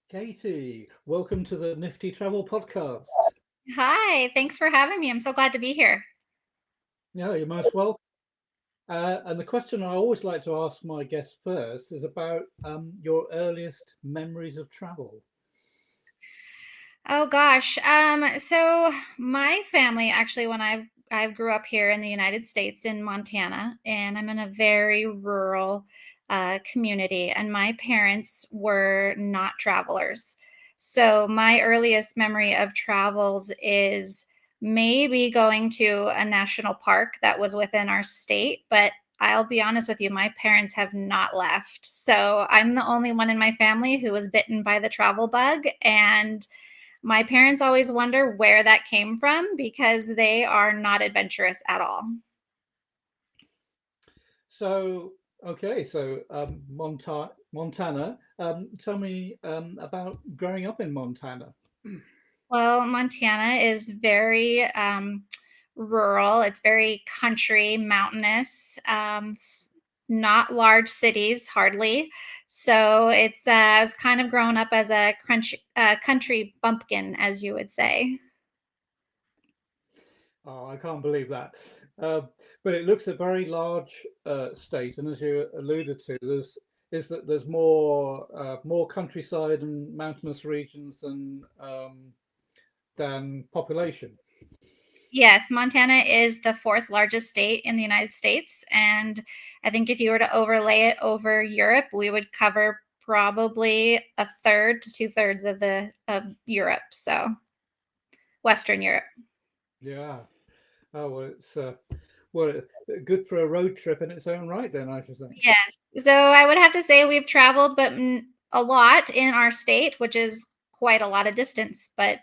Katie, welcome to the Nifty Travel Podcast. Hi, thanks for having me. I'm so glad to be here. Yeah, you're most welcome. And the question I always like to ask my guests first is about your earliest memories of travel. Oh gosh. So my family actually when I grew up here in the United States in Montana, and I'm in a very rural community, and my parents were not travelers. So my earliest memory of travels is maybe going to a national park that was within our state, but I'll be honest with you, my parents have not left. So I'm the only one in my family who was bitten by the travel bug, and my parents always wonder where that came from because they are not adventurous at all. So, okay, so Montana. Tell me about growing up in Montana. Well, Montana is very rural. It's very country, mountainous, not large cities, hardly. So it's kind of grown up as a country bumpkin, as you would say. Oh, I can't believe that. Uh, but it looks a very large state, and as you alluded to, there's more countryside and mountainous regions than population. Yes, Montana is the fourth largest state in the United States. And I think if you were to overlay it over Europe, we would cover probably a third to two-thirds of Europe. So Western Europe. Yeah. Oh well, well good for a road trip in its own right. Then I should think. Yes. So I would have to say we've traveled, but a lot in our state, which is quite a lot of distance. But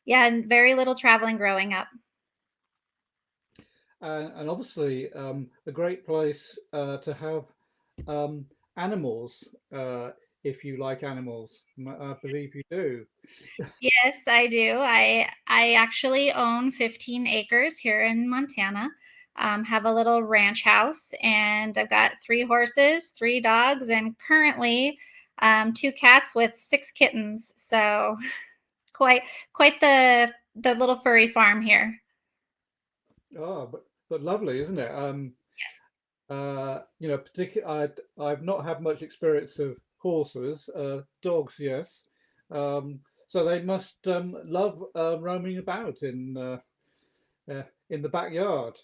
yeah, and very little traveling growing up. And obviously, a great place to have um, animals, if you like animals. I believe you do. Yes, I do. I actually own 15 acres here in Montana. Have a little ranch house, and I've got three horses, three dogs, and currently two cats with six kittens. So quite quite the little furry farm here. Oh, but lovely, isn't it? Yes. Particularly, I've not had much experience of horses. Dogs, yes. So they must love roaming about in the backyard.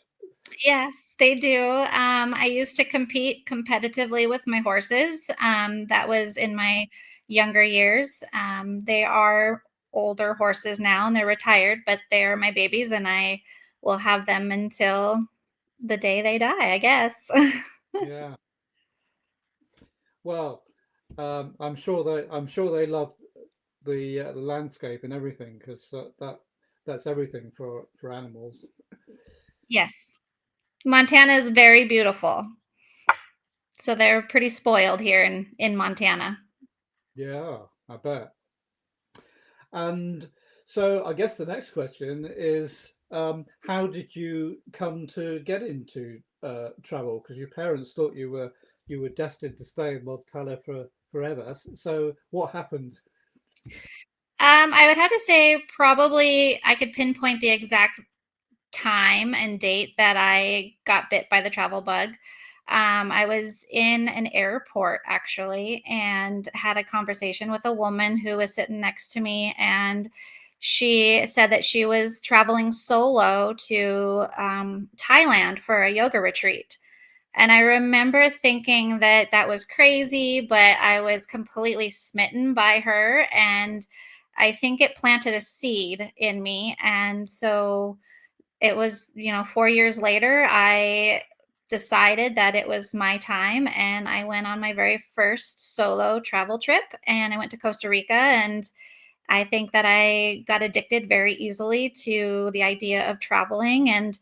Yes, they do. I used to compete competitively with my horses. That was in my younger years. They are older horses now and they're retired, but they're my babies and I will have them until the day they die, I guess. Yeah. Well, I'm sure they love the landscape and everything because that's everything for animals. Yes. Montana is very beautiful. So they're pretty spoiled here in Montana. Yeah, I bet. And so I guess the next question is, how did you come to get into travel? Because your parents thought you were destined to stay in Montana for forever. So what happened? I would have to say probably I could pinpoint the exact time and date that I got bit by the travel bug. I was in an airport actually and had a conversation with a woman who was sitting next to me. And she said that she was traveling solo to Thailand for a yoga retreat. And I remember thinking that that was crazy, but I was completely smitten by her. And I think it planted a seed in me. And so it was, 4 years later, I decided that it was my time, and I went on my very first solo travel trip, and I went to Costa Rica, and I think that I got addicted very easily to the idea of traveling and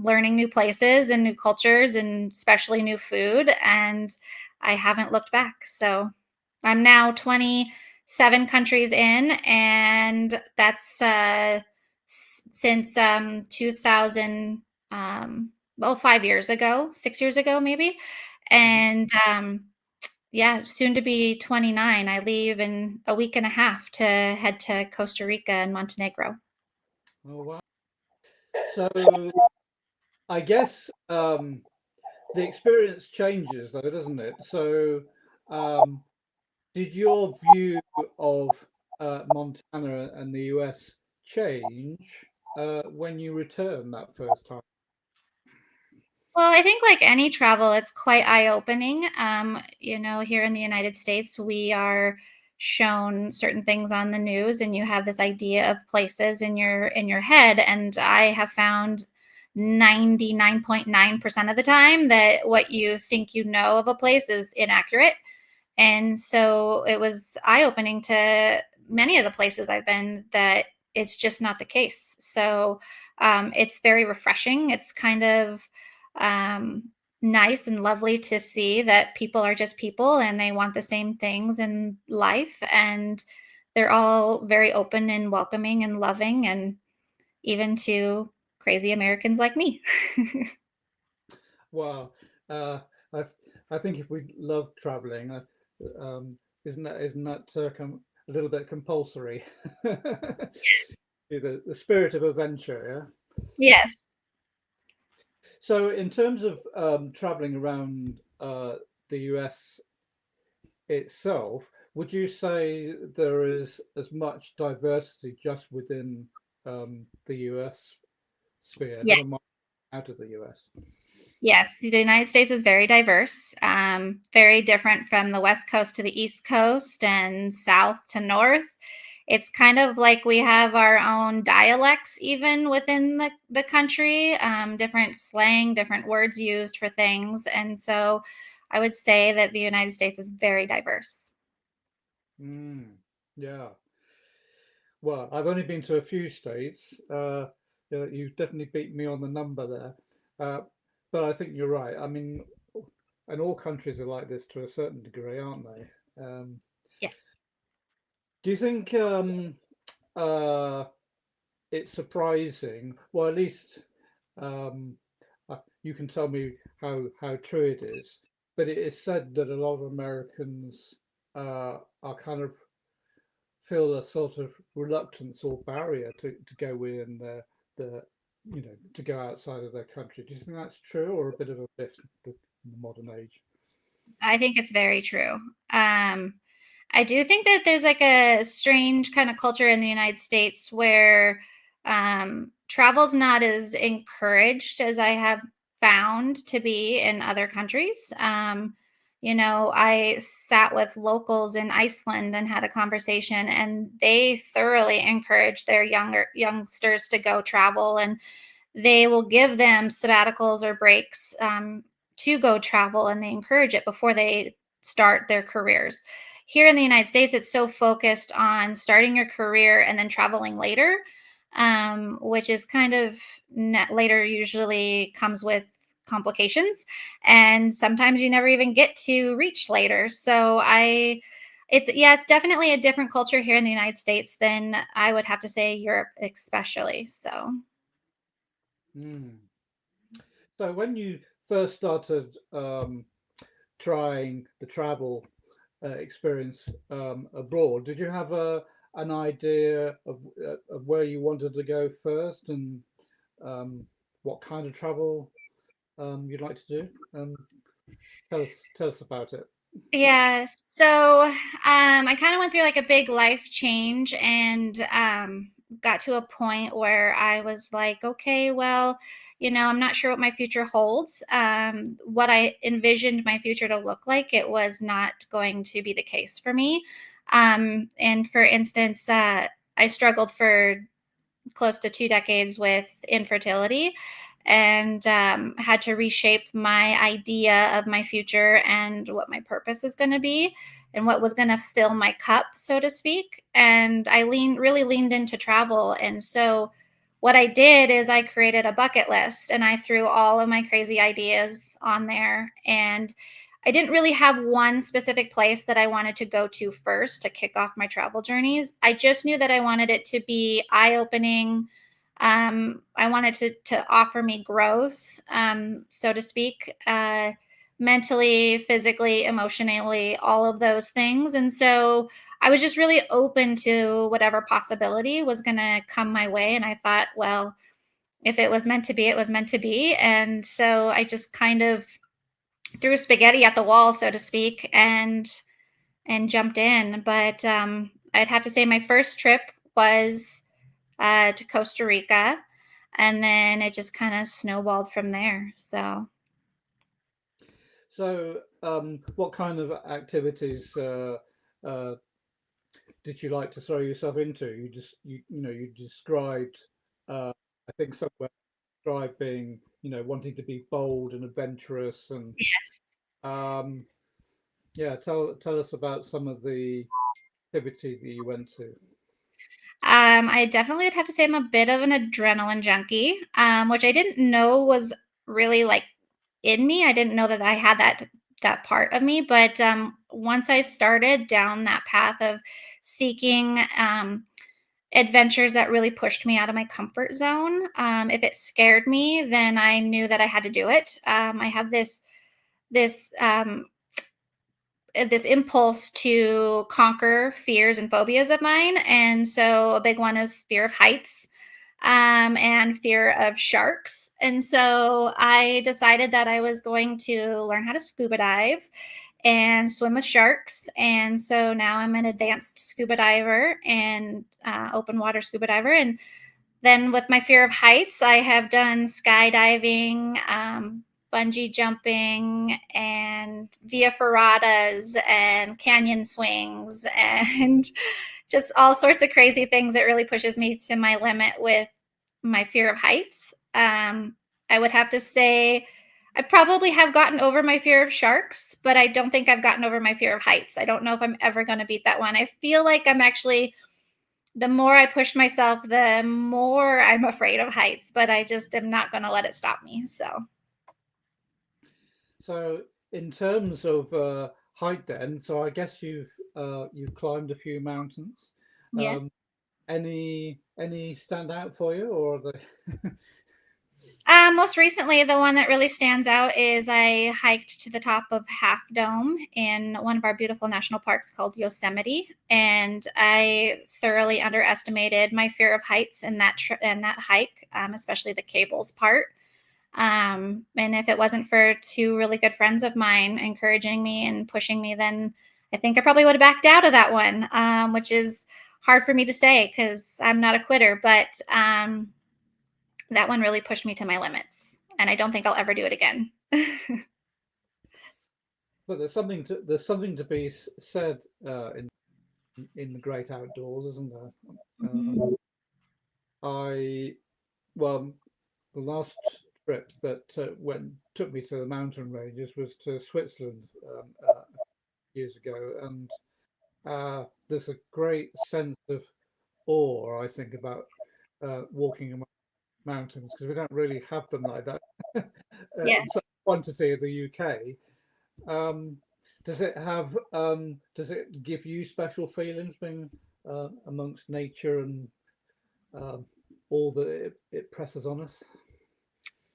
learning new places and new cultures and especially new food. And I haven't looked back. So I'm now 27 countries in, and that's since 2000, well, 5 years ago, 6 years ago, maybe. Mhm. And yeah, soon to be 29. I leave in a week and a half to head to Costa Rica and Montenegro. Oh, wow. So I guess the experience changes, though, doesn't it? So, um, did your view of Montana and the US change when you returned that first time? Well, I think like any travel, it's quite eye-opening. Here in the United States, we are shown certain things on the news, and you have this idea of places in your head. And I have found 99.9% of the time that what you think you know of a place is inaccurate. And so it was eye opening to many of the places I've been that it's just not the case. So it's very refreshing. It's kind of um, nice and lovely to see that people are just people and they want the same things in life. And they're all very open and welcoming and loving, and even to crazy Americans like me. Well, uh, I I think if we love traveling, isn't that a little bit compulsory? The spirit of adventure, yeah. Yes. So, in terms of traveling around the US itself, would you say there is as much diversity just within the US sphere, Yes. never mind out of the US? Yes, the United States is very diverse, very different from the West Coast to the East Coast and South to North. It's kind of like we have our own dialects, even within the country, different slang, different words used for things. And so I would say that the United States is very diverse. Mm, yeah. Well, I've only been to a few states. You've definitely beat me on the number there. But I think you're right. I mean, and all countries are like this to a certain degree, aren't they? Yes. Do you think uh, it's surprising? Well, at least um, you can tell me how true it is. But it is said that a lot of Americans are kind of feel a sort of reluctance or barrier to go in the to go outside of their country. Do you think that's true or a bit of a myth in the modern age? I think it's very true. Um, I do think that there's like a strange kind of culture in the United States where travel's not as encouraged as I have found to be in other countries. I sat with locals in Iceland and had a conversation, and they thoroughly encourage their younger youngsters to go travel, and they will give them sabbaticals or breaks to go travel, and they encourage it before they start their careers. Here in the United States, it's so focused on starting your career and then traveling later, which is kind of later usually comes with complications. And sometimes you never even get to reach later. It's definitely a different culture here in the United States than I would have to say Europe, especially. So. Mm. So when you first started trying the travel experience abroad, did you have an idea of where you wanted to go first and um, what kind of travel you'd like to do? Tell us about it. Yeah. So I kind of went through like a big life change, and got to a point where I was like, okay, well, I'm not sure what my future holds. What I envisioned my future to look like, it was not going to be the case for me. And for instance, I struggled for close to 2 decades with infertility and had to reshape my idea of my future and what my purpose is going to be and what was going to fill my cup, so to speak. And I really leaned into travel. And so what I did is I created a bucket list and I threw all of my crazy ideas on there. And I didn't really have one specific place that I wanted to go to first to kick off my travel journeys. I just knew that I wanted it to be eye opening. I wanted to offer me growth, so to speak, mentally, physically, emotionally, all of those things. And so I was just really open to whatever possibility was going to come my way. And I thought, well, if it was meant to be, it was meant to be. And so I just kind of threw spaghetti at the wall, so to speak, and jumped in. But I'd have to say my first trip was to Costa Rica, and then it just kind of snowballed from there. So So, what kind of activities uh, did you like to throw yourself into? You described, I think somewhere described being, wanting to be bold and adventurous, and yes. um, yeah, tell us about some of the activity that you went to. I definitely would have to say I'm a bit of an adrenaline junkie, which I didn't know was really like in me. I didn't know that I had that part of me, but once I started down that path of seeking adventures that really pushed me out of my comfort zone, if it scared me, then I knew that I had to do it. I have this this impulse to conquer fears and phobias of mine. And so a big one is fear of heights, and fear of sharks. And so I decided that I was going to learn how to scuba dive and swim with sharks. And so now I'm an advanced scuba diver and open water scuba diver. And then with my fear of heights, I have done skydiving, bungee jumping, and via ferratas and canyon swings, and just all sorts of crazy things that really pushes me to my limit with my fear of heights. I would have to say I probably have gotten over my fear of sharks, but I don't think I've gotten over my fear of heights. I don't know if I'm ever going to beat that one. I feel like I'm actually the more I push myself, the more I'm afraid of heights, but I just am not going to let it stop me. So, So, in terms of height, then, so I guess you've climbed a few mountains. yes. Um, any stand out for you, or are they? Most recently, the one that really stands out is I hiked to the top of Half Dome in one of our beautiful national parks called Yosemite, and I thoroughly underestimated my fear of heights in in that hike, especially the cables part. And if it wasn't for two really good friends of mine encouraging me and pushing me, then I think I probably would have backed out of that one, which is hard for me to say because I'm not a quitter. But that one really pushed me to my limits. And I don't think I'll ever do it again. But there's something to be said in the great outdoors, isn't there? Mhm. Um, I well, the last trip that went took me to the mountain ranges was to Switzerland years ago, and there's a great sense of awe, I think, about walking among mountains because we don't really have them like that Yeah. in such quantity in the UK. Um, does it give you special feelings being amongst nature and um, all that it presses on us?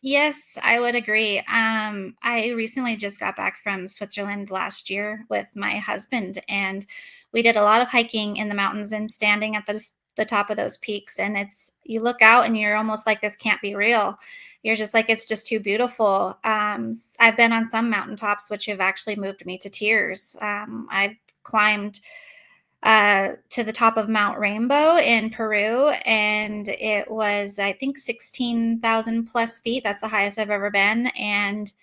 Yes, I would agree. I recently just got back from Switzerland last year with my husband, and we did a lot of hiking in the mountains and standing at the top of those peaks. And you look out and you're almost like, this can't be real. You're just like, it's just too beautiful. I've been on some mountaintops which have actually moved me to tears. I've climbed to the top of Mount Rainbow in Peru, and it was, I think, 16,000 plus feet. That's the highest I've ever been. And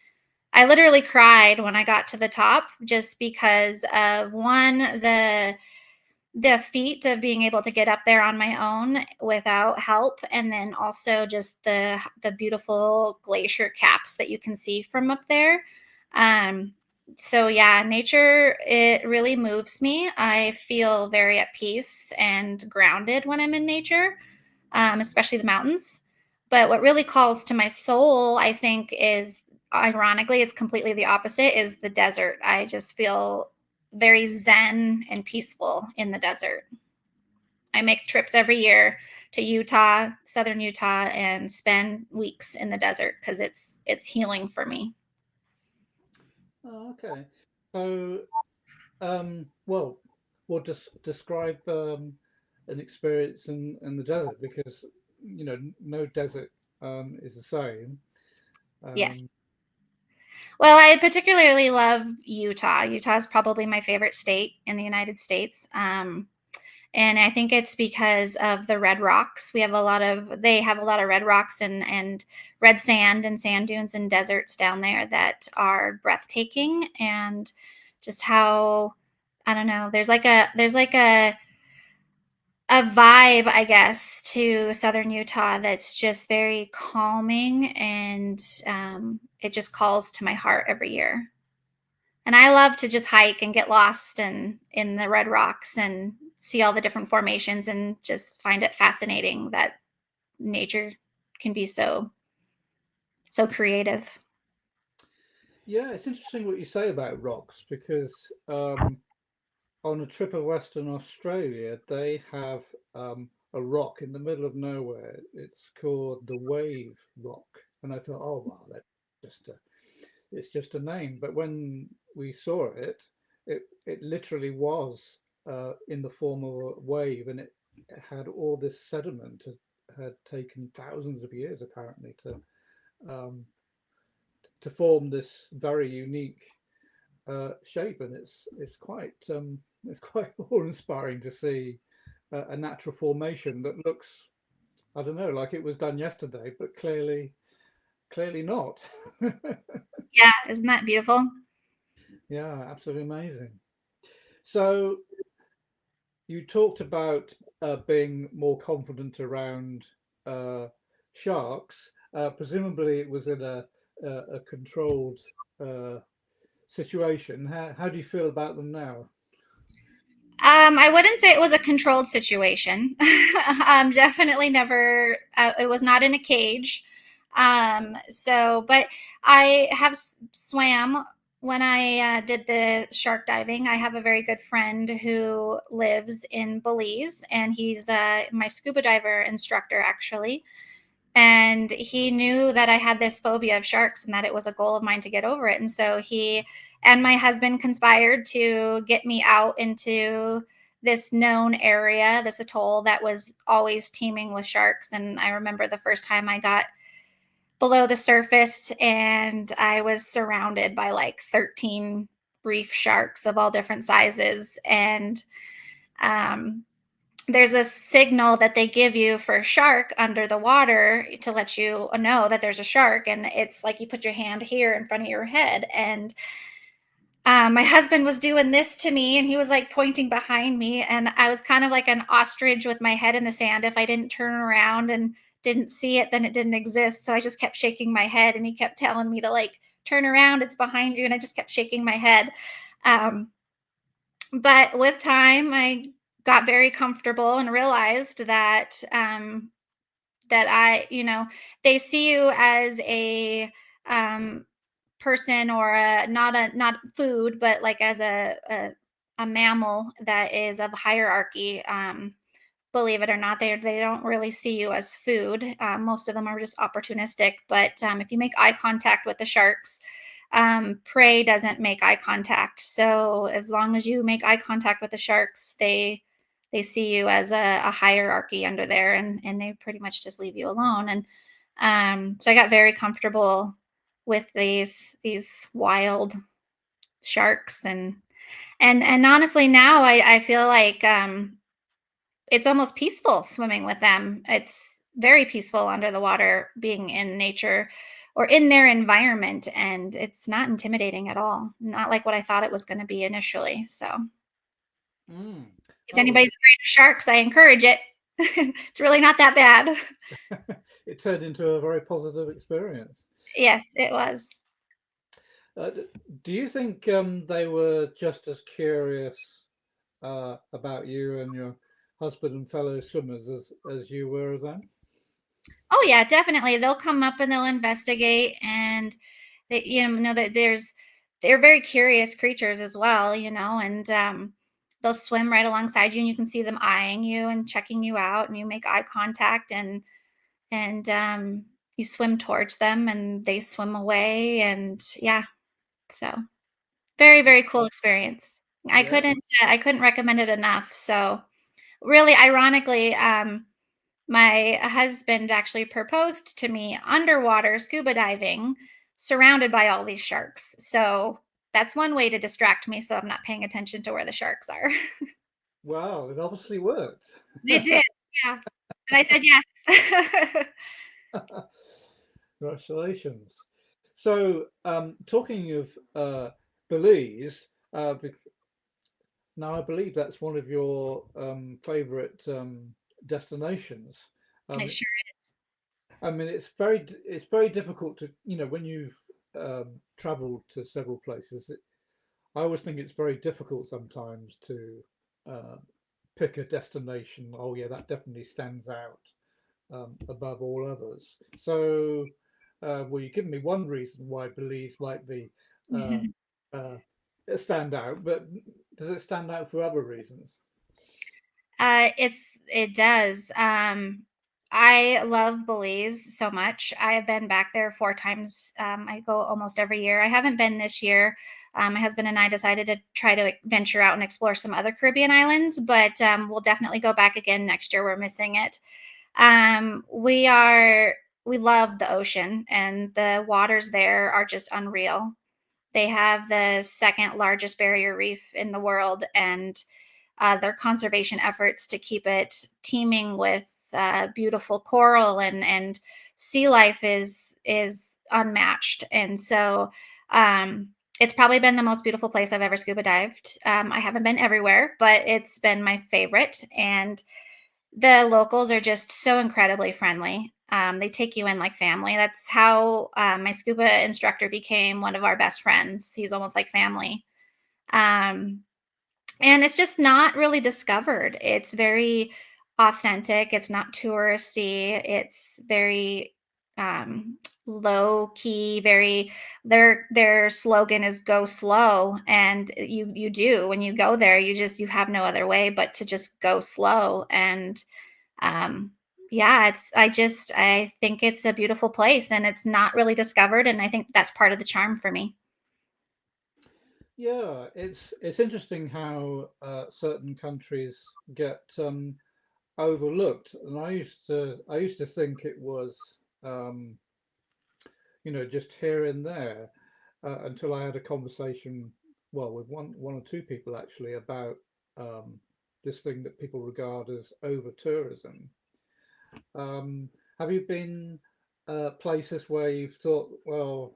I literally cried when I got to the top just because of one, the feat of being able to get up there on my own without help, and then also just the beautiful glacier caps that you can see from up there. um so yeah, nature, it really moves me. I feel very at peace and grounded when I'm in nature, especially the mountains. But what really calls to my soul, I think, is, ironically, it's completely the opposite, is the desert. I just feel very zen and peaceful in the desert. I make trips every year to Utah, southern Utah, and spend weeks in the desert because it's healing for me. Oh, okay. So, well, we'll just describe an experience in the desert because no desert is the same. Um, Yes. Well, I particularly love Utah. Utah is probably my favorite state in the United States. And I think it's because of the red rocks. They have a lot of red rocks and red sand and sand dunes and deserts down there that are breathtaking. And just how, I don't know, there's like a vibe, I guess, to southern Utah that's just very calming, and it just calls to my heart every year. And I love to just hike and get lost in the red rocks and see all the different formations, and just find it fascinating that nature can be so creative. yeah, it's interesting what you say about rocks because on a trip of Western Australia, they have a rock in the middle of nowhere. It's called the Wave Rock, and I thought, oh wow, that's just a it's just a name. But when we saw it, it literally was in the form of a wave, and it had all this sediment. It had taken thousands of years apparently um, to form this very unique shape, and it's quite awe-inspiring to see a natural formation that looks, I don't know, like it was done yesterday, but clearly not. Yeah, isn't that beautiful? Yeah, absolutely amazing. So you talked about being more confident around uh, sharks. Presumably, it was in a controlled uh, situation. How do you feel about them now? I wouldn't say it was a controlled situation. Definitely never. It was not in a cage. But I have swam when I did the shark diving. I have a very good friend who lives in Belize, and he's my scuba diver instructor, actually. And he knew that I had this phobia of sharks and that it was a goal of mine to get over it. And so he and my husband conspired to get me out into this known area, this atoll that was always teeming with sharks. And I remember the first time I got below the surface and I was surrounded by like 13 reef sharks of all different sizes. And um, there's a signal that they give you for a shark under the water to let you know that there's a shark, and it's like you put your hand here in front of your head. And my husband was doing this to me, and he was like pointing behind me, and I was kind of like an ostrich with my head in the sand. If I didn't turn around and didn't see it, then it didn't exist. So I just kept shaking my head, and he kept telling me to like turn around, it's behind you, and I just kept shaking my head. um, but with time, I got very comfortable and realized that they see you as a um, person, or not food, but like as a mammal that is of hierarchy. Believe it or not, they don't really see you as food. Most of them are just opportunistic. But if you make eye contact with the sharks, prey doesn't make eye contact. So as long as you make eye contact with the sharks, they see you as a hierarchy under there, and they pretty much just leave you alone. And so I got very comfortable with these wild sharks. And honestly, now I feel like it's almost peaceful swimming with them. It's very peaceful under the water, being in nature or in their environment, and it's not intimidating at all. Not like what I thought it was going to be initially. So, Mm. If Oh, anybody's afraid of sharks, I encourage it. It's really not that bad. it turned into a very positive experience. Yes, it was. D- do you think they were just as curious about you and your husband and fellow swimmers as you were of them? Oh yeah, definitely. They'll come up and they'll investigate, and they, know that they're very curious creatures as well, and they'll swim right alongside you, and you can see them eyeing you and checking you out, and you make eye contact, and you swim towards them, and they swim away, and yeah, so very very cool experience. Yeah. I couldn't recommend it enough. So really, ironically, my husband actually proposed to me underwater scuba diving, surrounded by all these sharks. So that's one way to distract me so I'm not paying attention to where the sharks are. Well, it obviously worked. They did, yeah. And I said yes. Congratulations. So, talking of Belize, now I believe that's one of your favorite destinations. It Um, sure is. I mean, it's very difficult to, when you've traveled to several places. I always think it's very difficult sometimes to uh, pick a destination. Oh yeah, that definitely stands out above all others. So, well, you've given me one reason why Belize might be uh, uh, stand out, but does it stand out for other reasons? It does. I love Belize so much. I have been back there 4 times. I go almost every year. I haven't been this year. My husband and I decided to try to venture out and explore some other Caribbean islands, but we'll definitely go back again next year. We're missing it. Um, we are we love the ocean, and the waters there are just unreal. They have the second largest barrier reef in the world, and their conservation efforts to keep it teeming with beautiful coral and sea life is unmatched. And so it's probably been the most beautiful place I've ever scuba dived. I haven't been everywhere, but it's been my favorite. And the locals are just so incredibly friendly. They take you in like family. That's how my scuba instructor became one of our best friends. He's almost like family. Um, and it's just not really discovered. It's very authentic. It's not touristy. It's very low key. Very their slogan is "Go slow," and you do when you go there. You have no other way but to just go slow. And um, yeah, I think it's a beautiful place, and it's not really discovered. And I think that's part of the charm for me. Yeah, it's interesting how certain countries get overlooked, and I used to think it was just here and there until I had a conversation, well, with one or two people actually about um, this thing that people regard as over tourism. Um, have you been places where you've thought, well,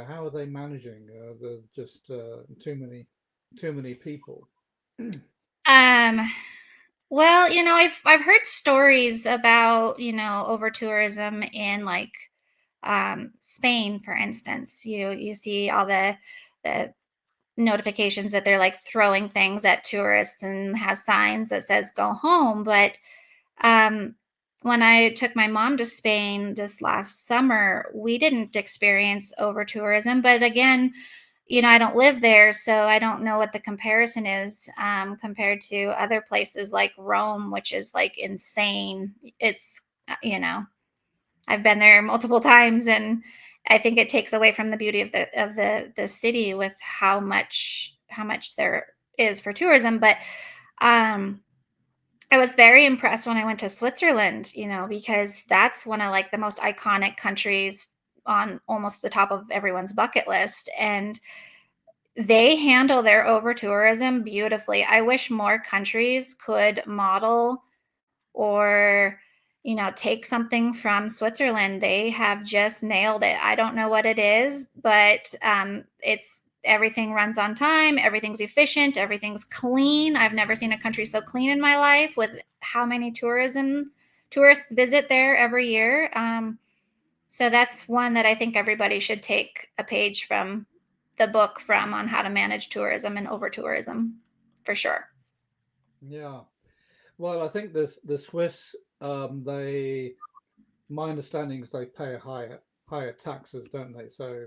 how are they managing? The just too many people. Um, well, I've heard stories about, over tourism in like Spain, for instance. You see all the notifications that they're like throwing things at tourists and has signs that says go home. But um when I took my mom to Spain this last summer, we didn't experience over tourism. But again, I don't live there, so I don't know what the comparison is compared to other places like Rome, which is like insane. It's, I've been there multiple times, and I think it takes away from the beauty of the city with how much there is for tourism. But um, I was very impressed when I went to Switzerland, because that's one of like the most iconic countries on almost the top of everyone's bucket list. And they handle their over tourism beautifully. I wish more countries could model or, take something from Switzerland. They have just nailed it. I don't know what it is, but everything runs on time, everything's efficient, everything's clean. I've never seen a country so clean in my life with how many tourists visit there every year. So that's one that I think everybody should take a page from the book from on how to manage tourism and over tourism for sure. Yeah. Well, I think the Swiss, they, my understanding is they pay higher taxes, don't they? So,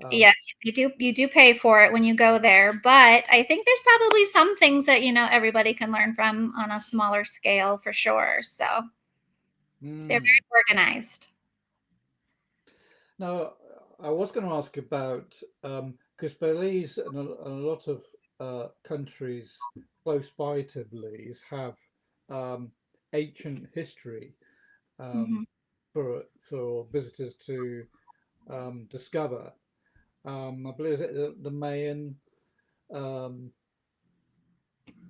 um, Yes, you do pay for it when you go there, but I think there's probably some things that, everybody can learn from on a smaller scale for sure. So they're mm. very organized. Now, I was going to ask about because Belize and a lot of countries close by to Belize have um, ancient history Mhm. for visitors to discover. I believe is it the Mayan. Um,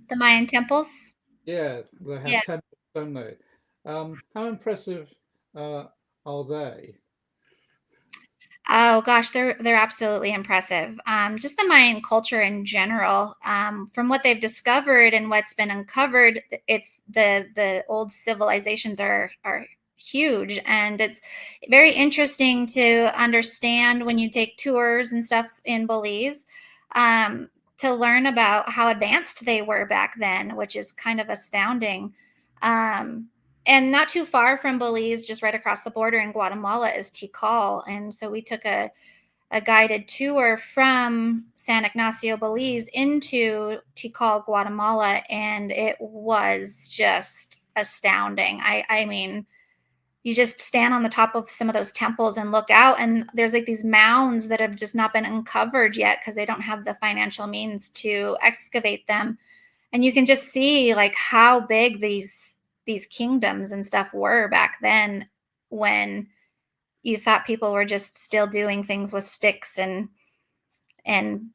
The Mayan temples? yeah, they Yeah. have temples, don't they? How impressive uh, are they? Oh gosh, they're absolutely impressive. Just the Mayan culture in general, from what they've discovered and what's been uncovered, it's the old civilizations are huge, and it's very interesting to understand when you take tours and stuff in Belize, to learn about how advanced they were back then, which is kind of astounding. Um, and not too far from Belize, just right across the border in Guatemala, is Tikal. And so we took a guided tour from San Ignacio, Belize into Tikal, Guatemala, and it was just astounding. I mean, you just stand on the top of some of those temples and look out, and there's like these mounds that have just not been uncovered yet because they don't have the financial means to excavate them, and you can just see like how big these kingdoms and stuff were back then, when you thought people were just still doing things with sticks and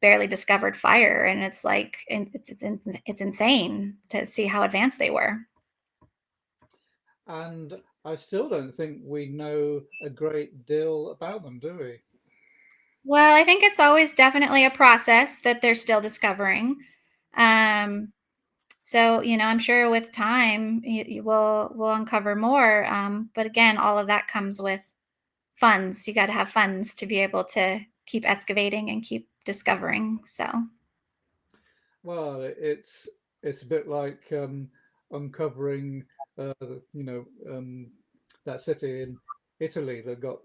barely discovered fire, and it's like it's insane to see how advanced they were. And I still don't think we know a great deal about them, do we? Well, I think it's always definitely a process that they're still discovering. um So, I'm sure with time you will uncover more. But again, all of that comes with funds. You got to have funds to be able to keep excavating and keep discovering. So, Well, it's a bit like uncovering, that city in Italy that got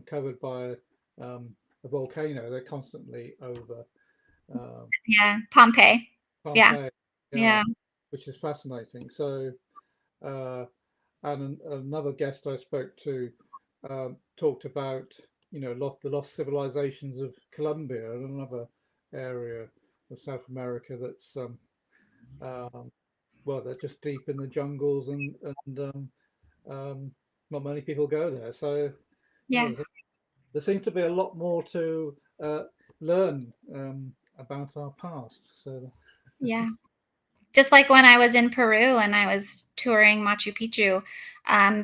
covered by a volcano. They're constantly over yeah, Pompeii. Yeah, Pompeii, yeah, yeah, which is fascinating. So, uh, and another guest I spoke to talked about, the lost civilizations of Colombia, and another area of South America that's um, well, they're just deep in the jungles, and not many people go there. So, yeah, yeah, there seems to be a lot more to learn about our past. So, yeah. Just like when I was in Peru and I was touring Machu Picchu,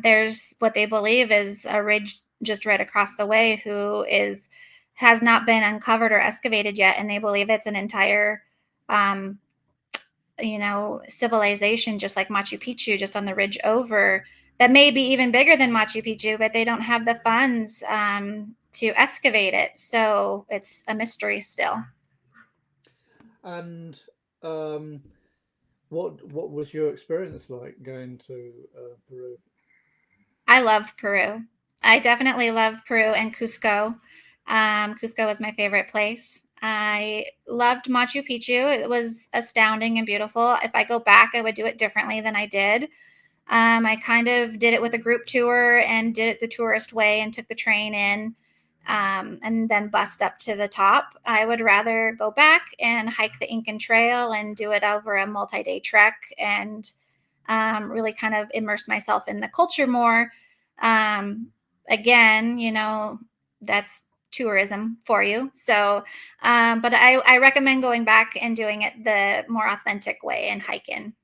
there's what they believe is a ridge just right across the way who is has not been uncovered or excavated yet, and they believe it's an entire um, civilization just like Machu Picchu, just on the ridge over, that may be even bigger than Machu Picchu, but they don't have the funds to excavate it. So it's a mystery still. and um, what was your experience like going to Peru? I love Peru. I definitely love Peru and Cusco. Cusco was my favorite place. I loved Machu Picchu. It was astounding and beautiful. If I go back, I would do it differently than I did. I kind of did it with a group tour and did it the tourist way and took the train in, and then bust up to the top. I would rather go back and hike the Incan Trail and do it over a multi day trek and really kind of immerse myself in the culture more. Um, Again, that's tourism for you. So, but I recommend going back and doing it the more authentic way and hiking.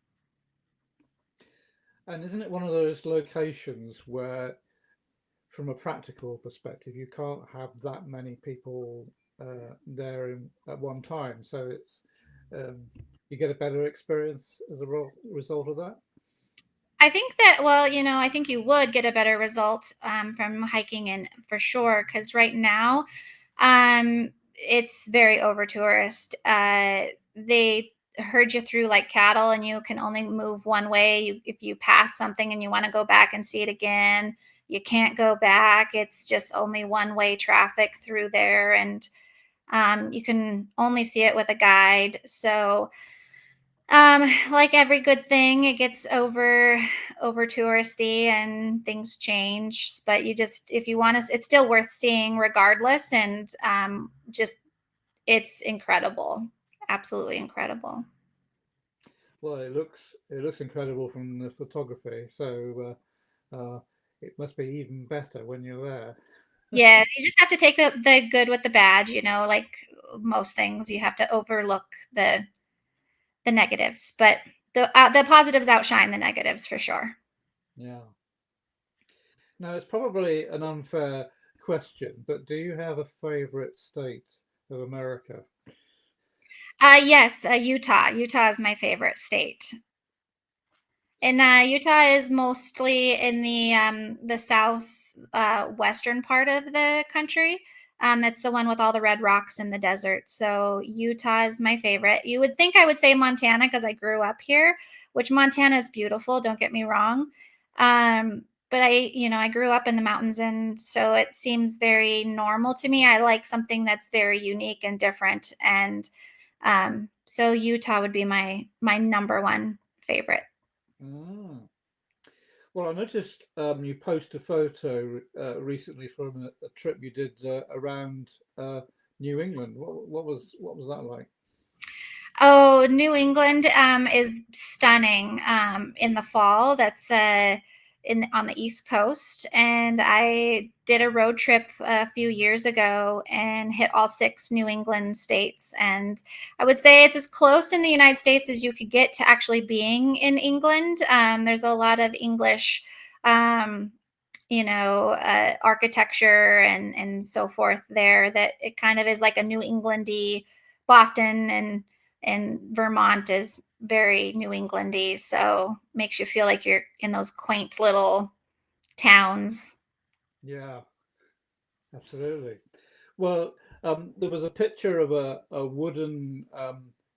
And isn't it one of those locations where, from a practical perspective, you can't have that many people there at one time. So it's you get a better experience as a result of that. I think that, well, I think you would get a better result from hiking in for sure. Because right now, it's very over tourist. They herd you through like cattle, and you can only move one way. If you pass something and you want to go back and see it again, you can't go back. It's just only one way traffic through there, and you can only see it with a guide. So like every good thing, it gets over touristy and things change. But you just, if you want to, it's still worth seeing regardless. And just, it's incredible, absolutely incredible. Well, it looks incredible from the photography. So it must be even better when you're there. Yeah, you just have to take the good with the bad. Like most things, you have to overlook the negatives, but the positives outshine the negatives for sure. Yeah. Now, it's probably an unfair question, but do you have a favorite state of America? Yes, Utah. Utah is my favorite state. And Utah is mostly in the south western part of the country. That's the one with all the red rocks in the desert. So Utah is my favorite. You would think I would say Montana because I grew up here, which Montana is beautiful. Don't get me wrong. But I grew up in the mountains, and so it seems very normal to me. I like something that's very unique and different, and so Utah would be my number one favorite. Mm. Well, I noticed you posted a photo recently from a trip you did around New England. What was that like? Oh, New England is stunning in the fall. That's in on the East Coast, and I did a road trip a few years ago and hit all six New England states. And I would say it's as close in the United States as you could get to actually being in England. There's a lot of English. Um, architecture and so forth there, that it kind of is like a New Englandy. Boston and Vermont is very New Englandy, so makes you feel like you're in those quaint little towns. Yeah, absolutely. Well, there was a picture of a wooden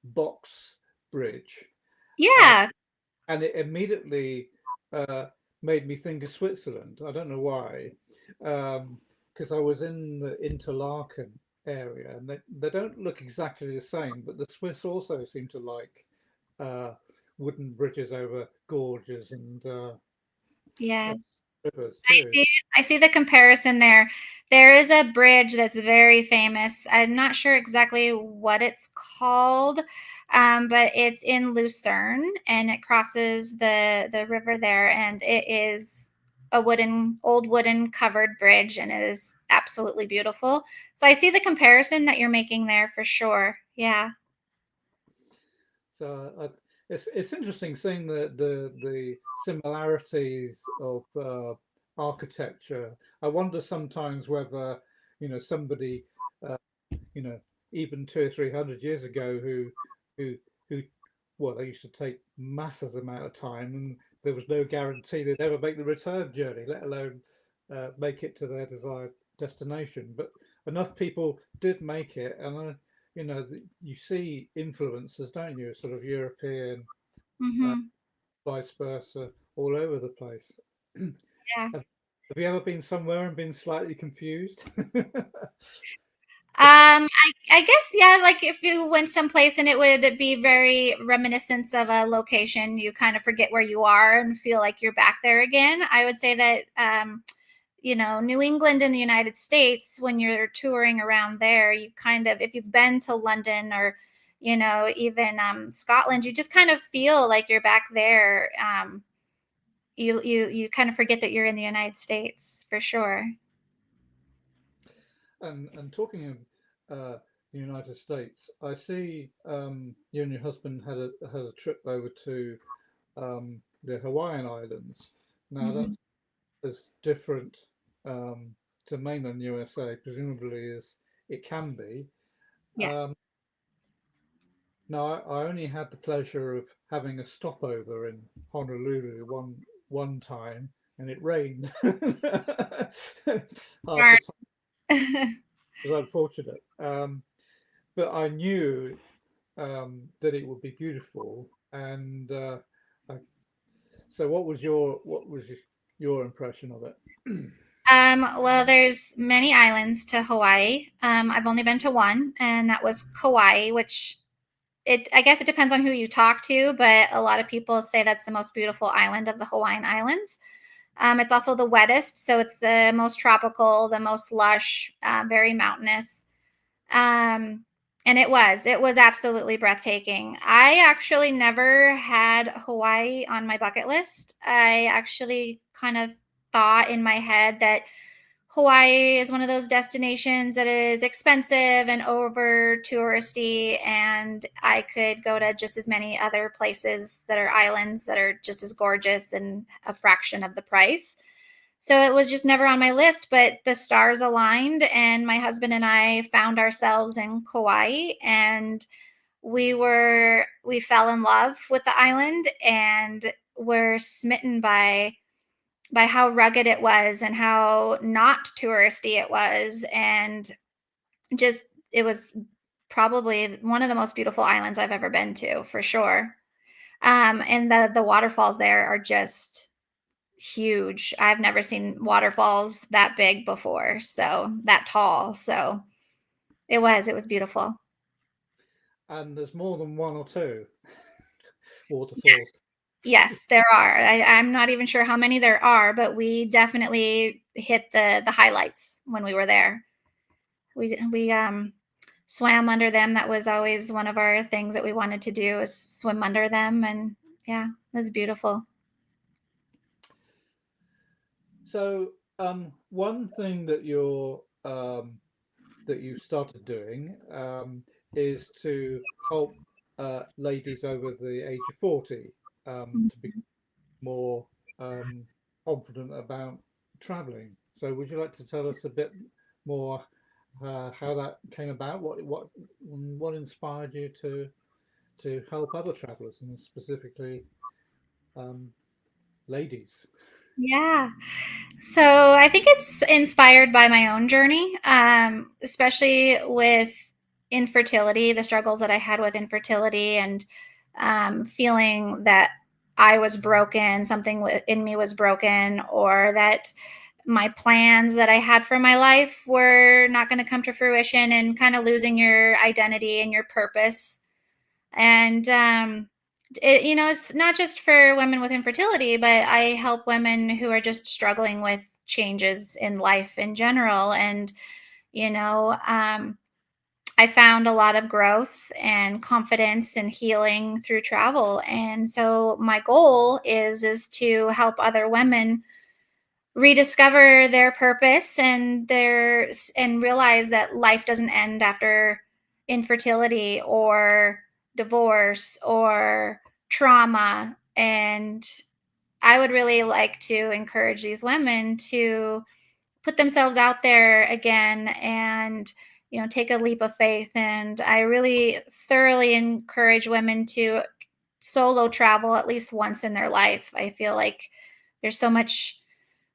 box bridge, uh, Yeah. and it immediately uh, made me think of Switzerland. I don't know why, because I was in the Interlaken area, and they don't look exactly the same, but the Swiss also seem to like uh, wooden bridges over gorges and Yes. rivers I too. see I see the comparison there. There is a bridge that's very famous. I'm not sure exactly what it's called, but it's in Lucerne, and it crosses the river there, and it is a old wooden covered bridge, and it is absolutely beautiful. So I see the comparison that you're making there for sure. Yeah. So it's interesting seeing the similarities of architecture. I wonder sometimes whether somebody you know, even 200 or 300 years ago, who, who, well, they used to take massive amount of time, and there was no guarantee they'd ever make the return journey, let alone make it to their desired destination. But enough people did make it, and you see influences, don't you? Sort of European, uh, Mhm. vice versa, all over the place. Yeah. Have you ever been somewhere and been slightly confused? I guess, yeah, like if you went someplace and it would be very reminiscent of a location, you kind of forget where you are and feel like you're back there again. I would say that New England in the United States, when you're touring around there, you kind of, if you've been to London or even Scotland, you just kind of feel like you're back there. You kind of forget that you're in the United States for sure. And talking of the United States, I see you and your husband had a trip over to the Hawaiian Islands. Now Mhm. that's as different um, to mainland USA, presumably, as it can be. Yeah. Um, no, I only had the pleasure of having a stopover in Honolulu one time, and it rained half the Darn. time. It was unfortunate, but I knew that it would be beautiful. And I, so, what was your impression of it? Well, there's many islands to Hawaii. I've only been to one, and that was Kauai, which I guess it depends on who you talk to, but a lot of people say that's the most beautiful island of the Hawaiian Islands. It's also the wettest, so it's the most tropical, the most lush, very mountainous. Um, and it was absolutely breathtaking. I actually never had Hawaii on my bucket list. I actually kind of thought in my head that Hawaii is one of those destinations that is expensive and over touristy, and I could go to just as many other places that are islands that are just as gorgeous and a fraction of the price. So it was just never on my list, but the stars aligned, and my husband and I found ourselves in Kauai, and we fell in love with the island and were smitten by how rugged it was and how not touristy it was, and just it was probably one of the most beautiful islands I've ever been to, for sure. And the waterfalls there are just huge. I've never seen waterfalls that big before, so that tall. So it was beautiful. And there's more than one or two waterfalls. Yes. Yes, there are. I'm not even sure how many there are, but we definitely hit the highlights when we were there. We swam under them. That was always one of our things that we wanted to do is swim under them, and yeah, it was beautiful. So, one thing that you've started doing is to help ladies over the age of 40 to be Mhm. more um, confident about traveling. So, would you like to tell us a bit more how that came about? What inspired you to help other travelers and specifically um, ladies? Yeah. So I think it's inspired by my own journey, especially with infertility, the struggles that I had with infertility, and feeling that I was broken, something in me was broken, or that my plans that I had for my life were not going to come to fruition, and kind of losing your identity and your purpose. And it's not just for women with infertility, but I help women who are just struggling with changes in life in general. And you know um, I found a lot of growth and confidence and healing through travel, and so my goal is to help other women rediscover their purpose and realize that life doesn't end after infertility or divorce or trauma. And I would really like to encourage these women to put themselves out there again and take a leap of faith. And I really thoroughly encourage women to solo travel at least once in their life. I feel like there's so much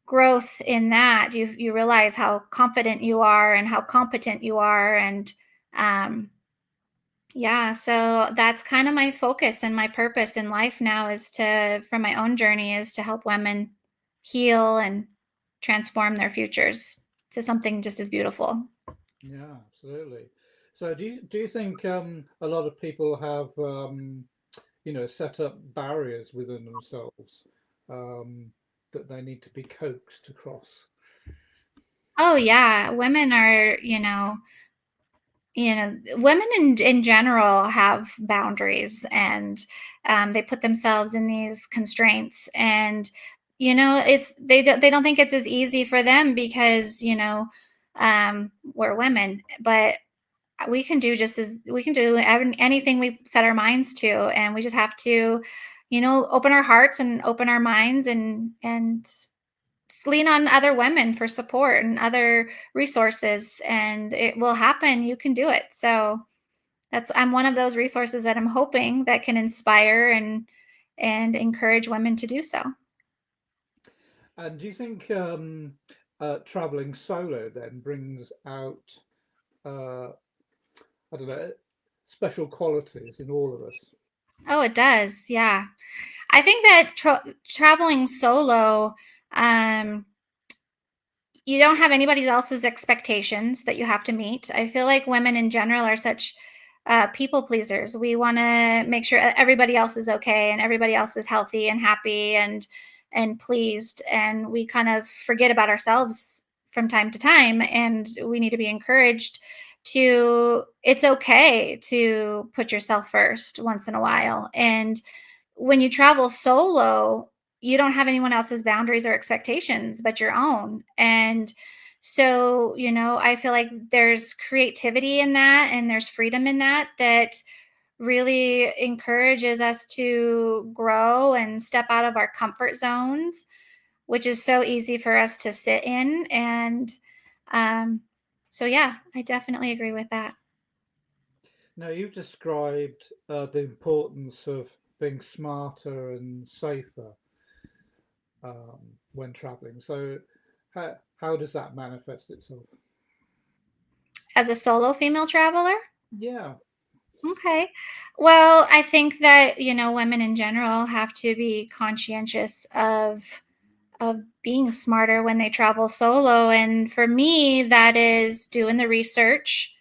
growth in that. You realize how confident you are and how competent you are. And um yeah, so that's kind of my focus and my purpose in life now, is to from my own journey, is to help women heal and transform their futures to something just as beautiful. Yeah, absolutely. So do you think a lot of people have set up barriers within themselves um, that they need to be coaxed across? Oh yeah, women in general have boundaries, and they put themselves in these constraints, and they don't think it's as easy for them because we're women, but we can do anything we set our minds to, and we just have to open our hearts and open our minds and lean on other women for support and other resources, and it will happen. You can do it. So I'm one of those resources that I'm hoping that can inspire and encourage women to do so. And do you think traveling solo then brings out, uh, I don't know, special qualities in all of us? Oh, it does. Yeah. I think that traveling solo, um, you don't have anybody else's expectations that you have to meet. I feel like women in general are such people pleasers. We want to make sure everybody else is okay and everybody else is healthy and happy and pleased, and we kind of forget about ourselves from time to time. And we need to be encouraged to. It's okay to put yourself first once in a while, and when you travel solo, you don't have anyone else's boundaries or expectations but your own. And so, I feel like there's creativity in that and there's freedom in that that really encourages us to grow and step out of our comfort zones, which is so easy for us to sit in. And um, so, yeah, I definitely agree with that. Now, you've described the importance of being smarter and safer when traveling. So, how does that manifest itself? As a solo female traveler, Yeah, okay. Well, I think that, women in general have to be conscientious of being smarter when they travel solo. And for me, that is doing the research,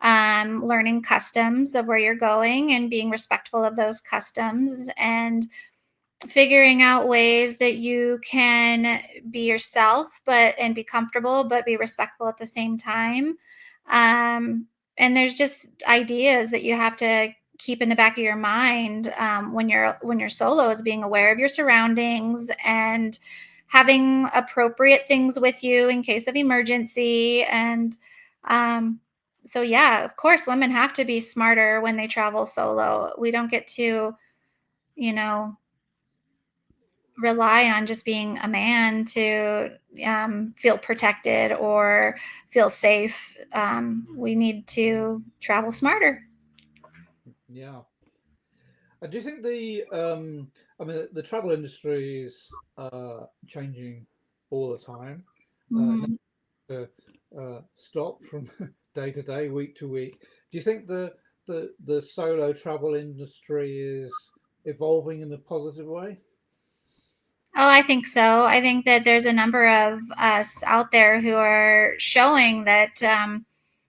learning customs of where you're going and being respectful of those customs, and figuring out ways that you can be yourself and be comfortable but be respectful at the same time. um, and there's just ideas that you have to keep in the back of your mind, when you're solo, is being aware of your surroundings and having appropriate things with you in case of emergency. And um, so yeah, of course women have to be smarter when they travel solo. We don't get to, you know rely on just being a man to feel protected or feel safe. We need to travel smarter. yeah. And do you think I mean, the travel industry is changing all the time, Mhm. never stop from day to day, week to week. Do you think the solo travel industry is evolving in a positive way? Oh, I think so. I think that there's a number of us out there who are showing that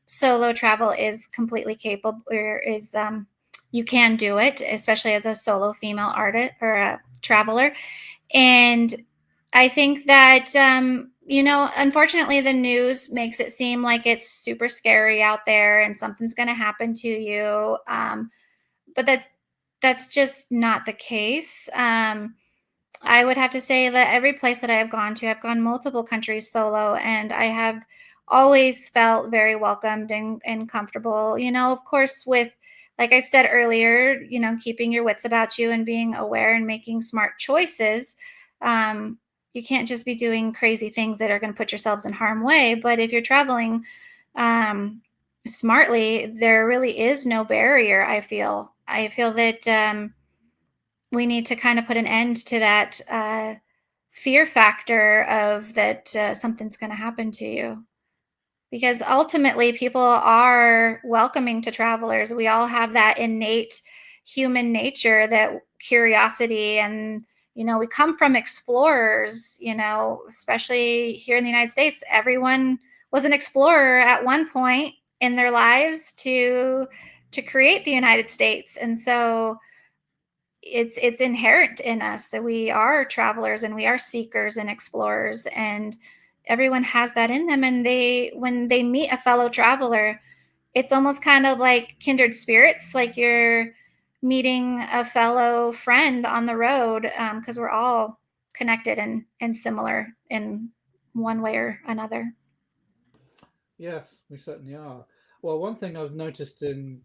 solo travel is completely capable, or is you can do it, especially as a solo female artist or a traveler. And I think that, unfortunately, the news makes it seem like it's super scary out there and something's going to happen to you. But that's just not the case. I would have to say that every place that I have gone to, I've gone multiple countries solo, and I have always felt very welcomed and comfortable. Of course, with, like I said earlier, keeping your wits about you and being aware and making smart choices. Um, you can't just be doing crazy things that are going to put yourselves in harm way. But if you're traveling um, smartly, there really is no barrier. I feel that. We need to kind of put an end to that fear factor of that something's going to happen to you, because ultimately people are welcoming to travelers. We all have that innate human nature, that curiosity, and we come from explorers, especially here in the United States. Everyone was an explorer at one point in their lives to create the United States. And so it's inherent in us that we are travelers and we are seekers and explorers, and everyone has that in them. And when they meet a fellow traveler, it's almost kind of like kindred spirits, like you're meeting a fellow friend on the road, because we're all connected and similar in one way or another. Yes, we certainly are. Well, one thing I've noticed in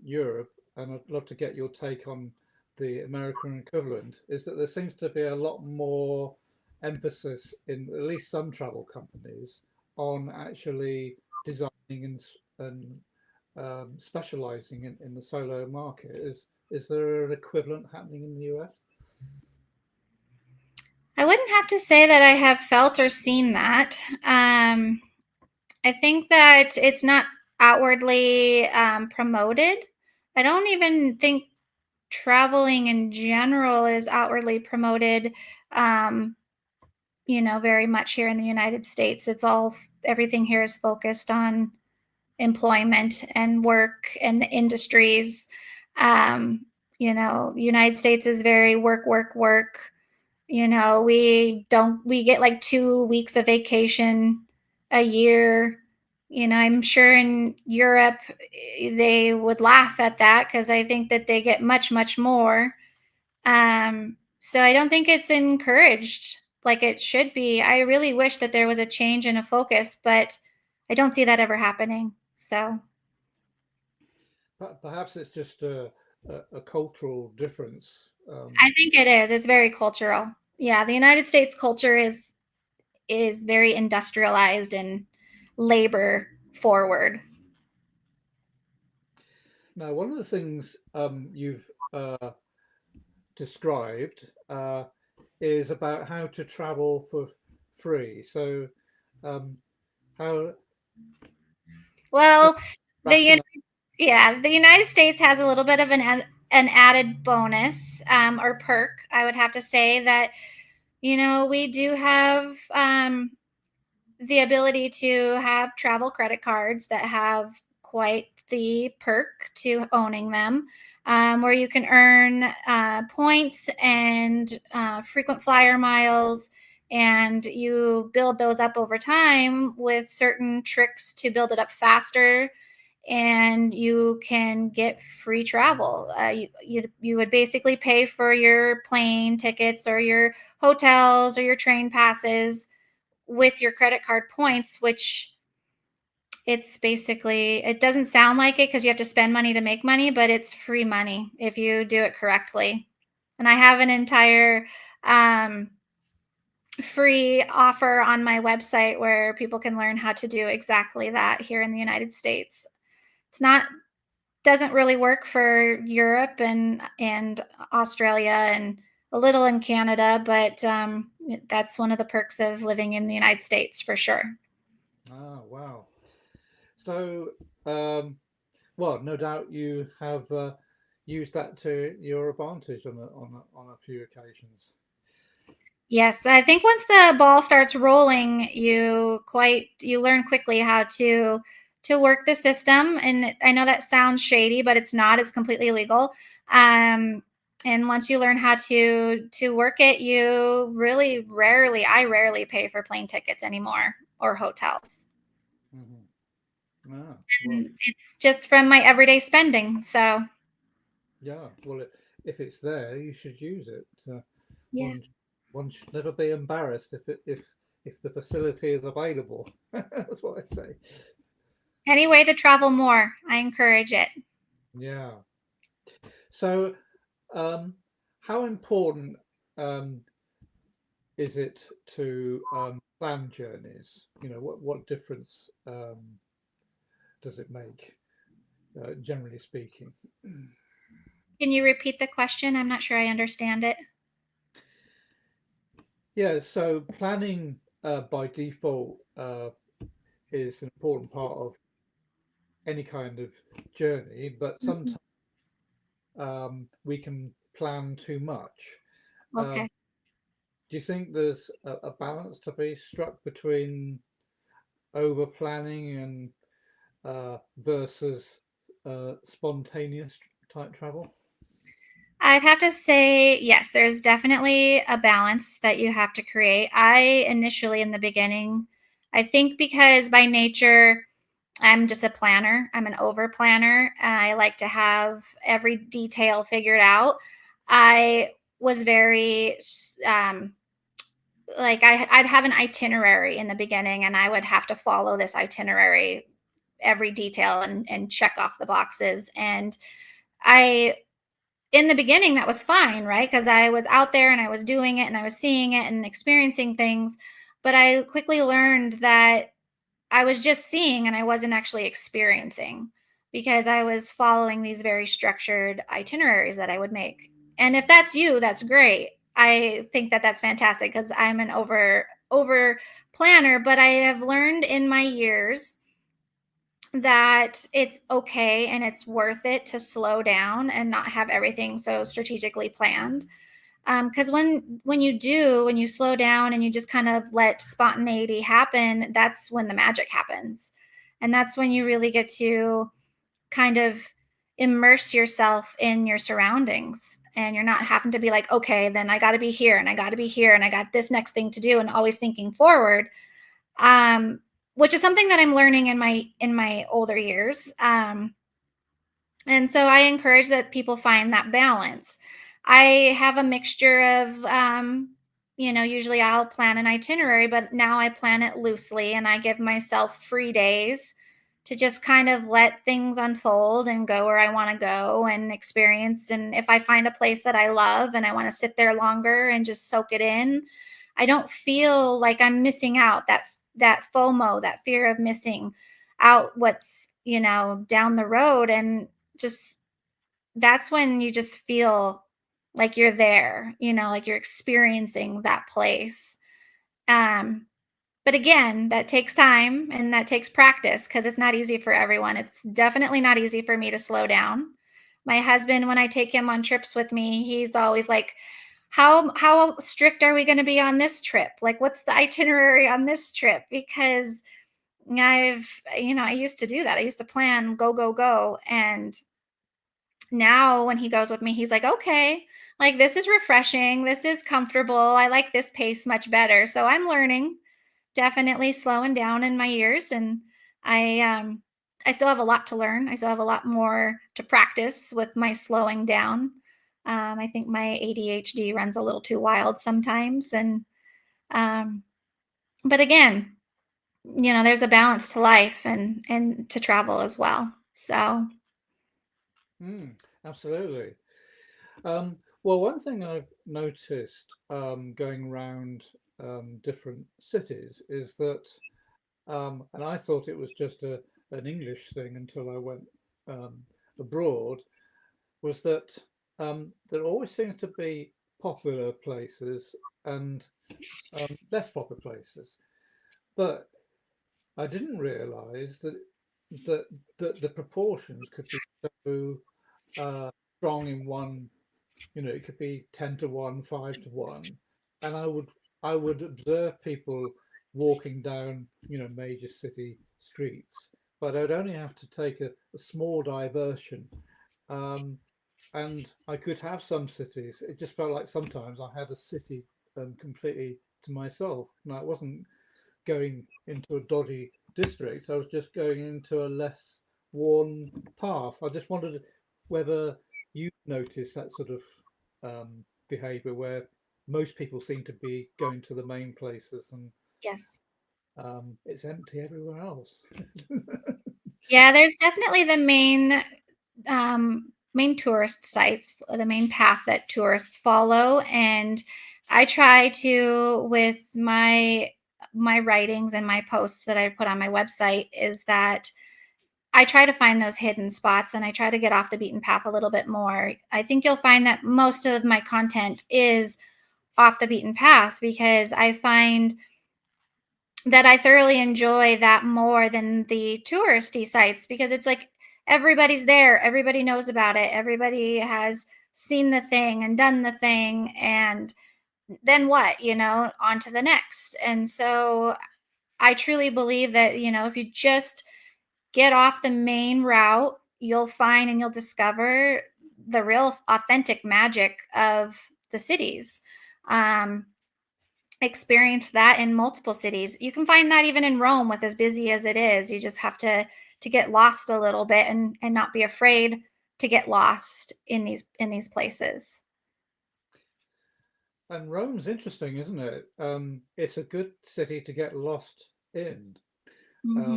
Europe, and I'd love to get your take on the American equivalent, is that there seems to be a lot more emphasis in at least some travel companies on actually designing and specializing in the solo market. Is there an equivalent happening in the US? I wouldn't have to say that I have felt or seen that. I think that it's not outwardly promoted. I don't even think traveling in general is outwardly promoted, um, very much here in the United States. Everything here is focused on employment and work and the industries. Um, the United States is very work, work, work. We get like 2 weeks of vacation a year. I'm sure in Europe they would laugh at that because I think that they get much, much more. So I don't think it's encouraged like it should be. I really wish that there was a change and a focus, but I don't see that ever happening. So Perhaps it's just a cultural difference. I think it is. It's very cultural. Yeah, the United States culture is very industrialized and labor forward. Now, one of the things you've described is about how to travel for free. So, um, how Well, the Uni- rational? yeah, the United States has a little bit of an added bonus or perk. I would have to say that we do have the ability to have travel credit cards that have quite the perk to owning them, where you can earn points and frequent flyer miles, and you build those up over time with certain tricks to build it up faster. And you can get free travel. You would basically pay for your plane tickets or your hotels or your train passes with your credit card points, which it doesn't sound like it because you have to spend money to make money, but it's free money if you do it correctly. And I have an entire um, free offer on my website where people can learn how to do exactly that here in the United States. It's not doesn't really work for Europe and Australia and a little in Canada, but that's one of the perks of living in the United States for sure. Ah, wow. So, um, well, no doubt you have used that to your advantage on a few occasions. Yes, I think once the ball starts rolling, you learn quickly how to work the system. And I know that sounds shady, but it's not. It's completely legal. Um, and once you learn how to work it, I rarely pay for plane tickets anymore or hotels. Hmm. Ah, well, And it's just from my everyday spending. So yeah. Well, if it's there, you should use it. yeah. One one should never be embarrassed if the facility is available. That's what I say. Any way to travel more, I encourage it. Yeah. So, um, how important um, is it to plan journeys? What difference does it make, generally speaking? Can you repeat the question? I'm not sure I understand it. Yeah. So, planning by default is an important part of any kind of journey, but sometimes Mhm. we can plan too much. Um, Okay. do you think there's a balance to be struck between over planning and versus spontaneous type travel? I'd have to say, yes, there's definitely a balance that you have to create. Initially, in the beginning, I think because by nature, I'm just a planner, I'm an over planner. I like to have every detail figured out. I was very, like, I'd have an itinerary in the beginning, and I would have to follow this itinerary, every detail, and check off the boxes. And I in the beginning, that was fine, right? Because I was out there and I was doing it and I was seeing it and experiencing things. But I quickly learned that I was just seeing and I wasn't actually experiencing because I was following these very structured itineraries that I would make. And if that's you, that's great. I think that that's fantastic because I'm an over planner, but I have learned in my years that it's okay and it's worth it to slow down and not have everything so strategically planned. Because when you slow down and you just kind of let spontaneity happen, that's when the magic happens, and that's when you really get to kind of immerse yourself in your surroundings. And you're not having to be like, okay, then I got to be here and I got to be here and I got this next thing to do, and always thinking forward. Um, which is something that I'm learning in my older years. And so I encourage that people find that balance. I have a mixture of, usually I'll plan an itinerary, but now I plan it loosely and I give myself free days to just kind of let things unfold and go where I want to go and experience. And if I find a place that I love and I want to sit there longer and just soak it in, I don't feel like I'm missing out, that FOMO, that fear of missing out what's, down the road. And just that's when you just feel like you're there, like you're experiencing that place. Um, but again, that takes time and that takes practice because it's not easy for everyone. It's definitely not easy for me to slow down. My husband, when I take him on trips with me, he's always like, how strict are we going to be on this trip? Like, what's the itinerary on this trip? Because I used to do that. I used to plan, go, go, go. And now when he goes with me, he's like, "Okay, like this is refreshing. This is comfortable. I like this pace much better." So I'm learning, definitely slowing down in my years, and I still have a lot to learn. I still have a lot more to practice with my slowing down. I think my ADHD runs a little too wild sometimes, and um but again, there's a balance to life and to travel as well. So, Mm, absolutely. Well, one thing I've noticed going around different cities is that, and I thought it was just an English thing until I went um, abroad, was that there always seems to be popular places and less popular places. But I didn't realise that that the proportions could be so uh, strong in one. It could be 10 to 1, 5 to 1, and I would observe people walking down major city streets, but I'd only have to take a small diversion, um, and I could have some cities. It just felt like sometimes I had a city completely to myself. Now, it wasn't going into a dodgy district. I was just going into a less worn path. I just wondered whether you noticed that sort of behavior where most people seem to be going to the main places and yes. it's empty everywhere else. Yeah, there's definitely the main tourist sites, the main path that tourists follow, and I try to, with my writings and my posts that I put on my website, is that I try to find those hidden spots and I try to get off the beaten path a little bit more. I think you'll find that most of my content is off the beaten path because I find that I thoroughly enjoy that more than the touristy sites because it's like everybody's there, everybody knows about it, everybody has seen the thing and done the thing, and then what, on to the next. And so I truly believe that, if you just get off the main route, you'll find and you'll discover the real authentic magic of the cities. Um, Experience that in multiple cities. You can find that even in Rome with as busy as it is. You just have to get lost a little bit and not be afraid to get lost in these places. And Rome's interesting, isn't it? It's a good city to get lost in. Uh,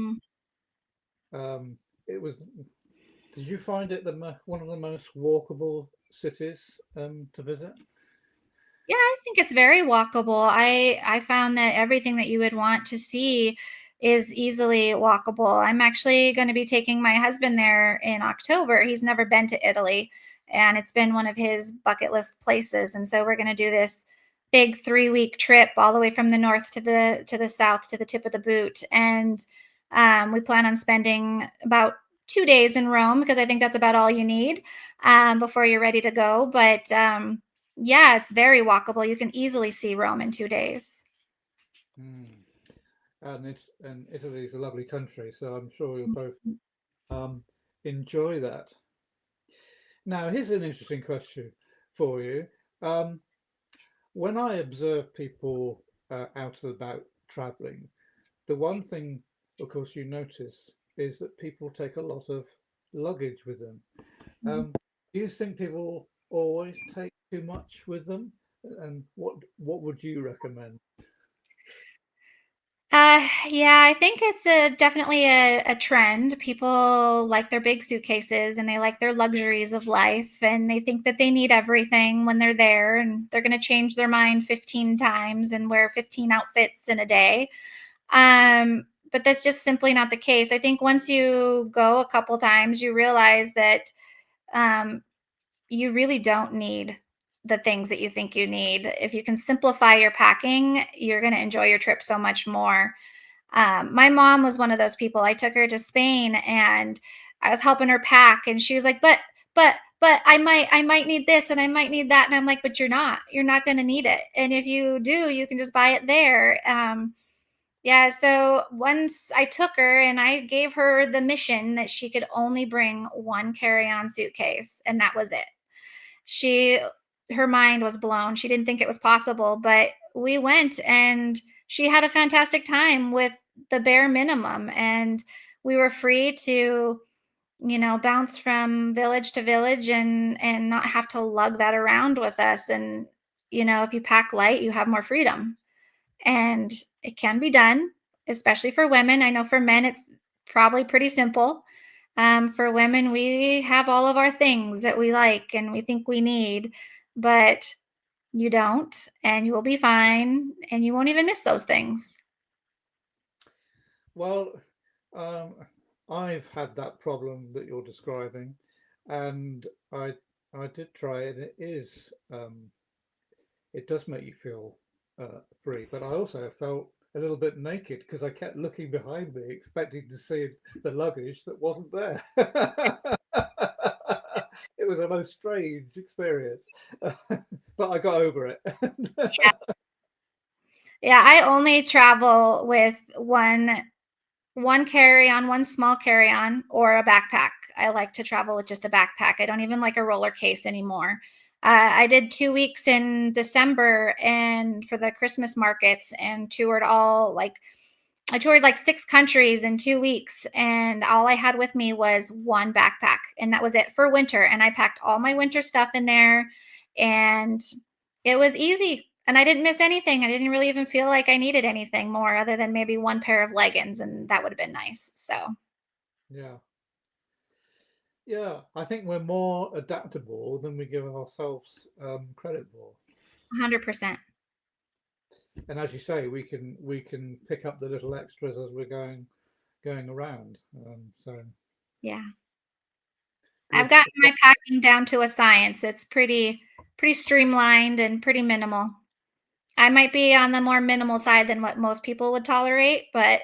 Mhm. it was. Did you find it one of the most walkable cities to visit? Yeah, I think it's very walkable. I found that everything that you would want to see is easily walkable. I'm actually going to be taking my husband there in October. He's never been to Italy, and it's been one of his bucket list places. And so we're going to do this big 3 week trip all the way from the north to the south to the tip of the boot. And we plan on spending about 2 days in Rome because I think that's about all you need before you're ready to go. But yeah, it's very walkable. You can easily see Rome in 2 days. Mm. And Italy is a lovely country, so I'm sure you'll both Mhm. um, enjoy that. Now, here's an interesting question for you. Um, when I observe people out and about traveling, the one thing, of course, you notice is that people take a lot of luggage with them. Mhm. Do you think people always take too much with them? And what would you recommend? Yeah, I think it's definitely a trend. People like their big suitcases and they like their luxuries of life, and they think that they need everything when they're there, and they're going to change their mind 15 times and wear 15 outfits in a day. But that's just simply not the case. I think once you go a couple times, you realize that um, you really don't need the things that you think you need. If you can simplify your packing, you're going to enjoy your trip so much more. My mom was one of those people. I took her to Spain and I was helping her pack, and she was like, but I might need this and I might need that. And I'm like, but you're not going to need it. And if you do, you can just buy it there. Yeah. So once I took her and I gave her the mission that she could only bring one carry on suitcase, and that was it. She Her mind was blown. She didn't think it was possible, but we went and she had a fantastic time with the bare minimum, and we were free to, bounce from village to village and not have to lug that around with us. And if you pack light, you have more freedom. And it can be done, especially for women. I know for men it's probably pretty simple. For women, we have all of our things that we like and we think we need, but you don't, and you will be fine, and you won't even miss those things. Well, um, I've had that problem that you're describing, and I did try it. It does make you feel free, but I also felt a little bit naked because I kept looking behind me, expecting to see the luggage that wasn't there. It was a most strange experience, but I got over it. Yeah, I only travel with one carry-on, one small carry-on, or a backpack. I like to travel with just a backpack. I don't even like a roller case anymore. I did 2 weeks in December and for the Christmas markets, and I toured like 6 countries in 2 weeks, and all I had with me was one backpack, and that was it for winter. And I packed all my winter stuff in there, and it was easy. And I didn't miss anything. I didn't really even feel like I needed anything more other than maybe one pair of leggings, and that would have been nice. So, Yeah, yeah. I think we're more adaptable than we give ourselves credit for. 100%. And as you say, we can pick up the little extras as we're going around. So Yeah. I've good. got my packing down to a science. It's pretty streamlined and pretty minimal. I might be on the more minimal side than what most people would tolerate, but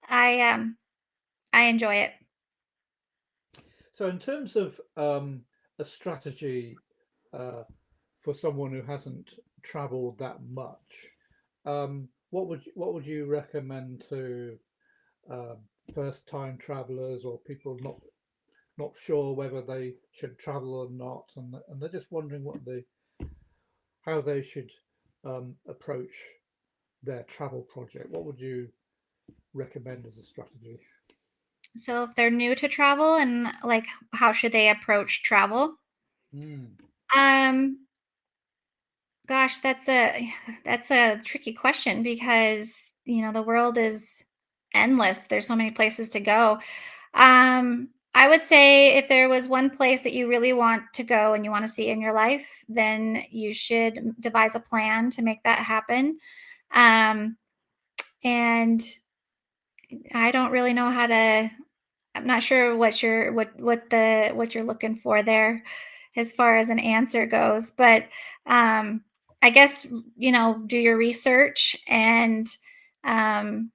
I um I enjoy it. So in terms of a strategy for someone who hasn't travelled that much, what would you recommend to um, first-time travellers or people not sure whether they should travel or not, and they're just wondering how they should approach their travel project? What would you recommend as a strategy? So if they're new to travel and like how should they approach travel? Mm, Um gosh, that's a tricky question because the world is endless. There's so many places to go. Um I would say if there was one place that you really want to go and you want to see in your life, then you should devise a plan to make that happen. Um, and I don't really know how to. I'm not sure what you're looking for there, as far as an answer goes. But um, I guess do your research and um,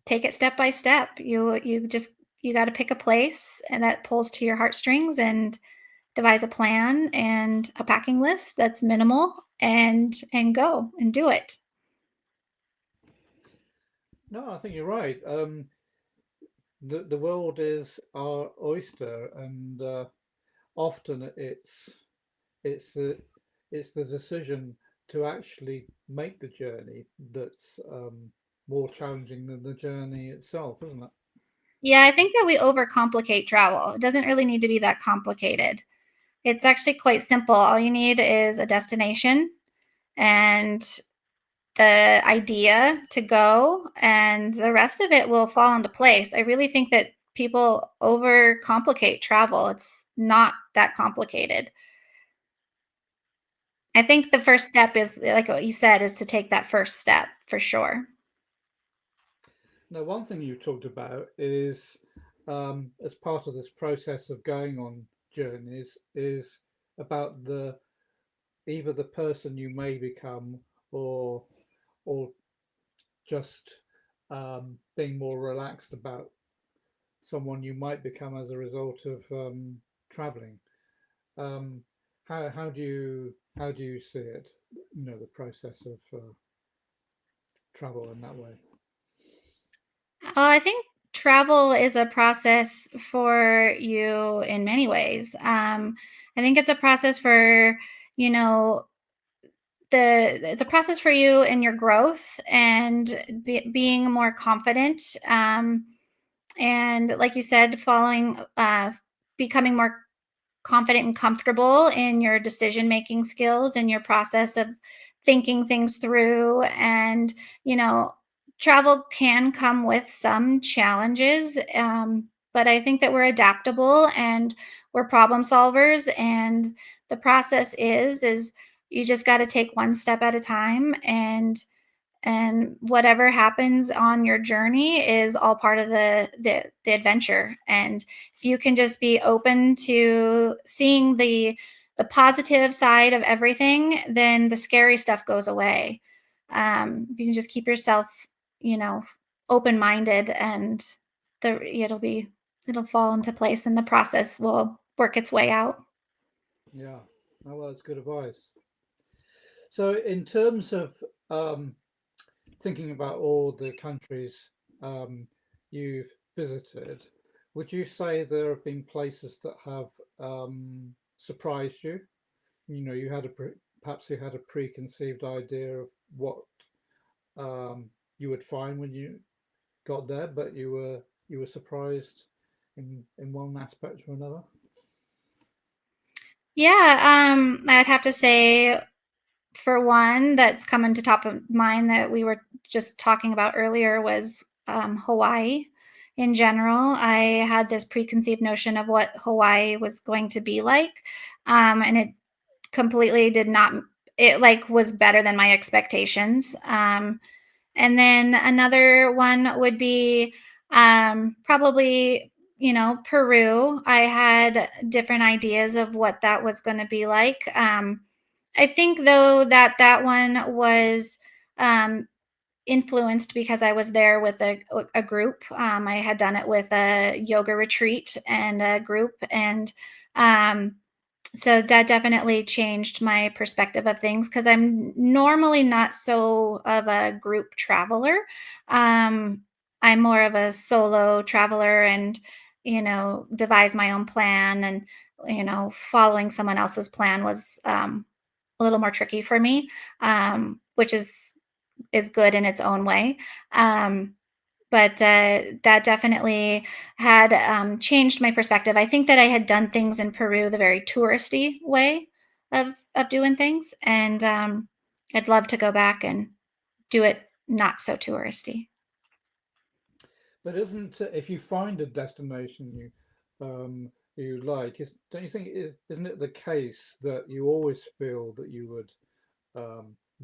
take it step by step. You got to pick a place and that pulls to your heartstrings and devise a plan and a packing list that's minimal and go and do it. No, I think you're right. The world is our oyster, and often it's the it's the decision to actually make the journey that's more challenging than the journey itself, isn't it? Yeah, I think that we overcomplicate travel. It doesn't really need to be that complicated. It's actually quite simple. All you need is a destination and the idea to go, and the rest of it will fall into place. I really think that people overcomplicate travel. It's not that complicated. I think the first step is, like what you said, is to take that first step for sure. Now, one thing you talked about is, as part of this process of going on journeys, is about the either the person you may become, or or just being more relaxed about someone you might become as a result of traveling. Um, how do you see it? The process of travel in that way. I think travel is a process for you in many ways. I think it's a process for, you know, it's a process for you in your growth and being more confident. And like you said, becoming more confident and comfortable in your decision making skills and your process of thinking things through. And you know travel can come with some challenges, but I think that we're adaptable and we're problem solvers. And the process is you just got to take one step at a time, and whatever happens on your journey is all part of the adventure. And if you can just be open to seeing the positive side of everything, then the scary stuff goes away. If you can just keep yourself you know open minded, and it'll fall into place and the process will work its way out. Yeah, oh, well, that's good advice. So, in terms of um, thinking about all the countries um, you've visited, would you say there have been places that have surprised you? You had perhaps you had a preconceived idea of what you would find when you got there, but you were surprised in one aspect or another. Yeah, I'd have to say, for one, that's coming to top of mind that we were just talking about earlier was Hawaii. In general, I had this preconceived notion of what Hawaii was going to be like, and it completely did not. It like was better than my expectations. And then another one would be probably, Peru. I had different ideas of what that was going to be like. I think though that that one was um, influenced because I was there with a group. I had done it with a yoga retreat and a group, and um, so that definitely changed my perspective of things because I'm normally not so of a group traveler. Um, I'm more of a solo traveler and, devise my own plan. And, following someone else's plan was a little more tricky for me, which is good in its own way. Um, but that definitely had changed my perspective. I think that I had done things in Peru the very touristy way of doing things, and I'd love to go back and do it not so touristy. But isn't if you find a destination you you like. Don't you think, isn't it the case that you always feel that you would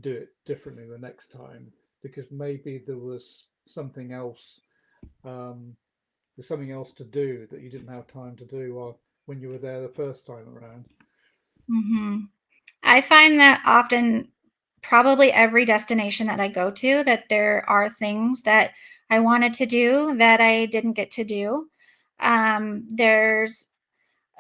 do it differently the next time because maybe something else, um, there's something else to do that you didn't have time to do while when you were there the first time around? Mhm. I find that often, probably every destination that I go to, that there are things that I wanted to do that I didn't get to do. There's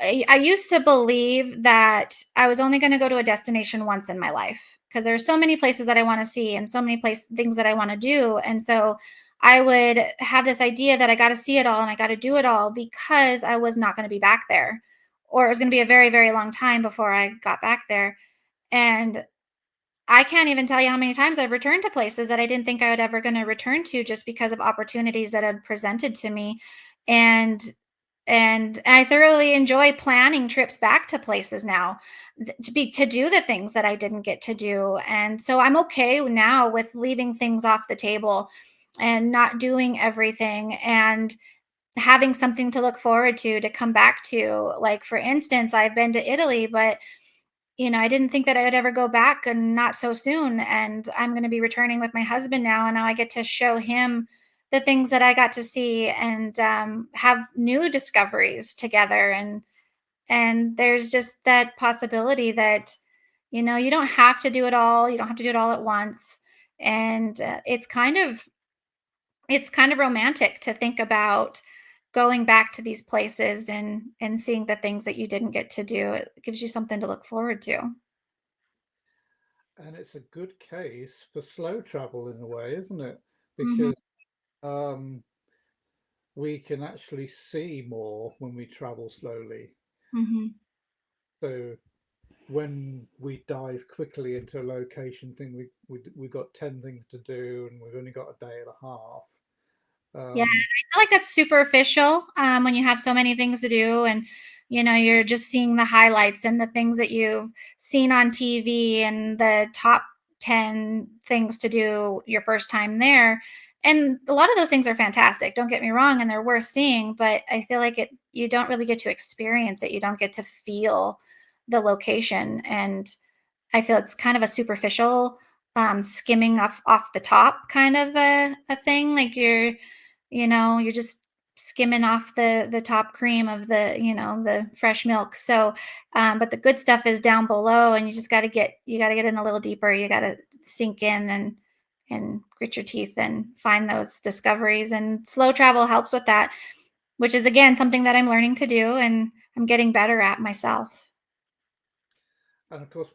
I used to believe that I was only going to go to a destination once in my life because there's so many places that I want to see and so many things that I want to do. And so I would have this idea that I got to see it all and I got to do it all because I was not going to be back there, or it was going to be a very, very long time before I got back there. And I can't even tell you how many times I've returned to places that I didn't think I would ever gonna return to just because of opportunities that had presented to me. And and I thoroughly enjoy planning trips back to places now, to do the things that I didn't get to do. And so I'm okay now with leaving things off the table and not doing everything and having something to look forward to come back to. Like, for instance, I've been to Italy, but I didn't think that I would ever go back, and not so soon. And I'm going to be returning with my husband now. And now I get to show him the things that I got to see and have new discoveries together. And there's just that possibility that, you don't have to do it all. You don't have to do it all at once. And it's kind of romantic to think about going back to these places and seeing the things that you didn't get to do. It gives you something to look forward to. And it's a good case for slow travel in a way, isn't it? Mhm. Because um, we can actually see more when we travel slowly. Mhm. So when we dive quickly into a location, think we got 10 things to do, and we've only got a day and a half. Yeah, Um, I feel like that's superficial, when you have so many things to do and, you're just seeing the highlights and the things that you've seen on TV and the top 10 things to do your first time there. And a lot of those things are fantastic. Don't get me wrong, and they're worth seeing, but I feel like you don't really get to experience it. You don't get to feel the location. And I feel it's kind of a superficial, skimming off the top kind of a thing. Like you're just skimming off the top cream of the fresh milk. So, but the good stuff is down below, and you got to get in a little deeper. You got to sink in and grit your teeth and find those discoveries. And slow travel helps with that, which is again something that I'm learning to do and I'm getting better at myself. and of course,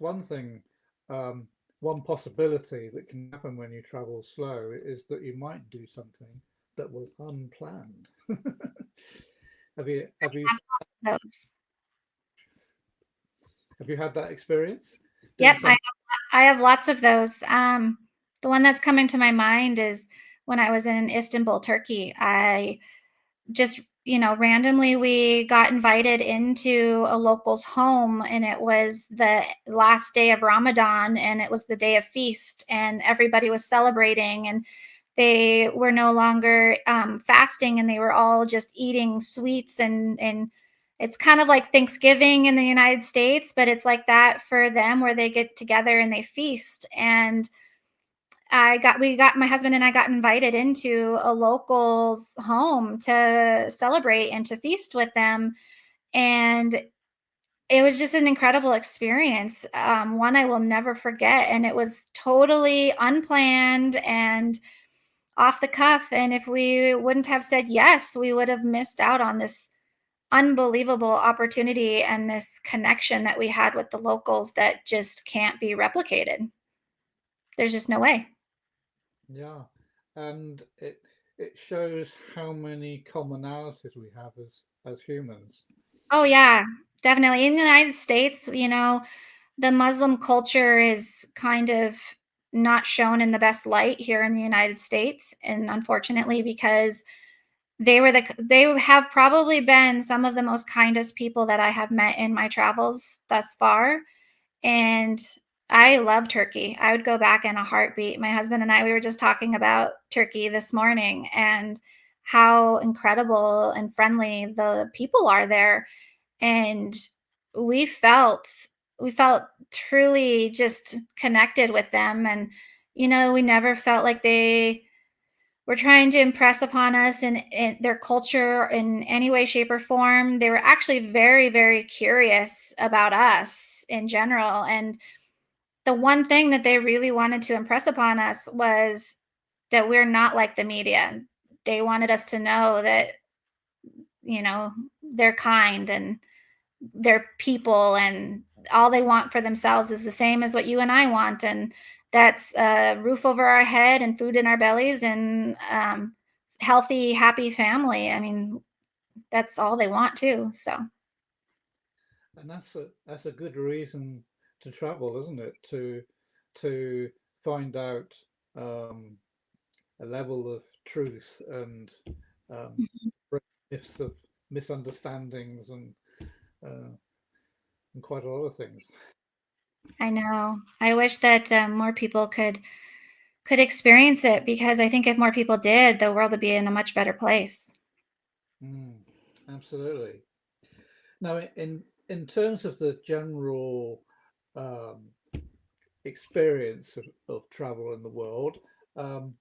um, one possibility that can happen when you travel slow is that you might do something that was unplanned. Have you Have lots of those. have you had that experience doing Yep, I something? have I have lots of those. The one that's coming to my mind is when I was in Istanbul, Turkey. I just, randomly we got invited into a local's home, and it was the last day of Ramadan, and it was the day of feast, and everybody was celebrating, and they were no longer fasting, and they were all just eating sweets. And it's kind of like Thanksgiving in the United States, but it's like that for them, where they get together and they feast. And my husband and I got invited into a local's home to celebrate and to feast with them. And it was just an incredible experience. One I will never forget. And it was totally unplanned and off the cuff. And if we wouldn't have said yes, we would have missed out on this unbelievable opportunity and this connection that we had with the locals that just can't be replicated. There's just no way. Yeah, and it shows how many commonalities we have as humans. Oh, yeah, definitely. In the United States, the Muslim culture is kind of not shown in the best light here in the United States. And unfortunately, because they have probably been some of the most kindest people that I have met in my travels thus far. And I love Turkey. I would go back in a heartbeat. My husband and I, we were just talking about Turkey this morning, and how incredible and friendly the people are there. And we felt we felt truly just connected with them. And we never felt like they were trying to impress upon us in their culture in any way, shape, or form. They were actually very, very curious about us in general. And the one thing that they really wanted to impress upon us was that we're not like the media. They wanted us to know that, you know, they're kind and they're people, and all they want for themselves is the same as what you and I want. And that's a roof over our head and food in our bellies and healthy, happy family. I mean, that's all they want too. So, And that's a good reason to travel, isn't it? To find out um, a level of truth and um, break myths of misunderstandings uh, and quite a lot of things. I know. I wish that more people could experience it, because I think if more people did, the world would be in a much better place. Mm, absolutely. Now, in terms of the general um, experience of travel in the world, um,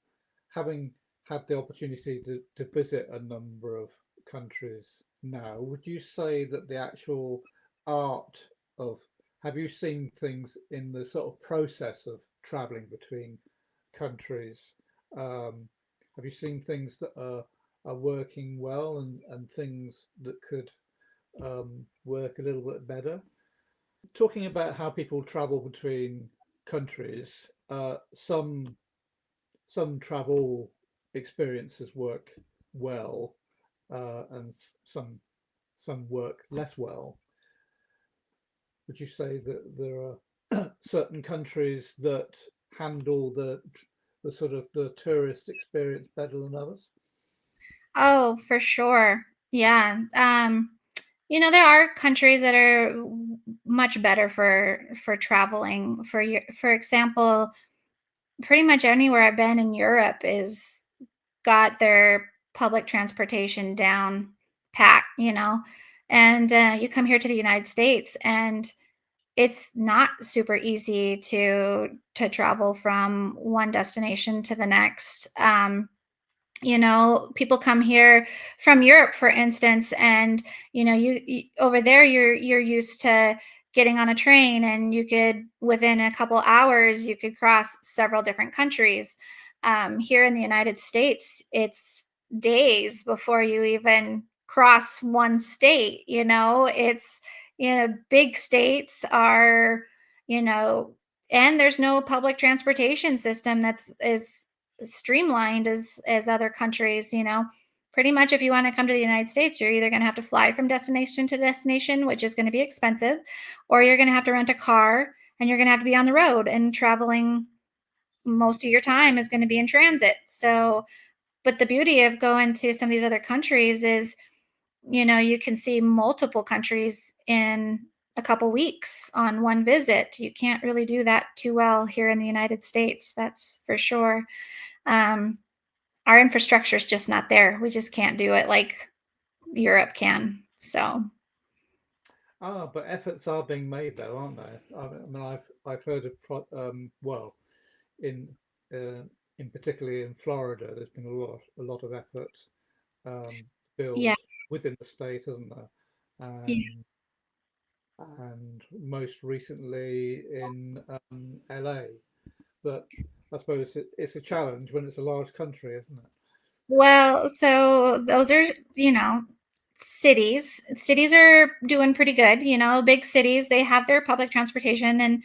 having had the opportunity to visit a number of countries now, would you say that the actual art of, have you seen things in the sort of process of traveling between countries? Um, have you seen things that are working well and things that could work a little bit better? Talking about how people travel between countries, some travel experiences work well, and some work less well. Would you say that there are certain countries that handle the sort of the tourist experience better than others? Oh, for sure. Yeah. There are countries that are much better for traveling. For example, pretty much anywhere I've been in Europe is got their public transportation down pat, and you come here to the United States, and it's not super easy to travel from one destination to the next. People come here from Europe, for instance, and you over there, you're used to getting on a train, and you could, within a couple hours, you could cross several different countries. Here in the United States, it's days before you even cross one state. It's, big states are, you know and there's no public transportation system that's as streamlined as other countries. Pretty much, if you want to come to the United States, you're either going to have to fly from destination to destination, which is going to be expensive, or you're going to have to rent a car, and you're going to have to be on the road, and traveling most of your time is going to be in transit. So, but the beauty of going to some of these other countries is, you can see multiple countries in a couple weeks on one visit. You can't really do that too well here in the United States, that's for sure. um, our infrastructure is just not there. We just can't do it like Europe can. So, Ah, but efforts are being made though, aren't they? I mean, I've heard of well, in in particularly in Florida, there's been a lot of effort yeah, build within the state, hasn't there? yeah. And most recently in LA. But I suppose it's a challenge when it's a large country, isn't it? Well, so those are, cities. Cities are doing pretty good. Big cities, they have their public transportation, and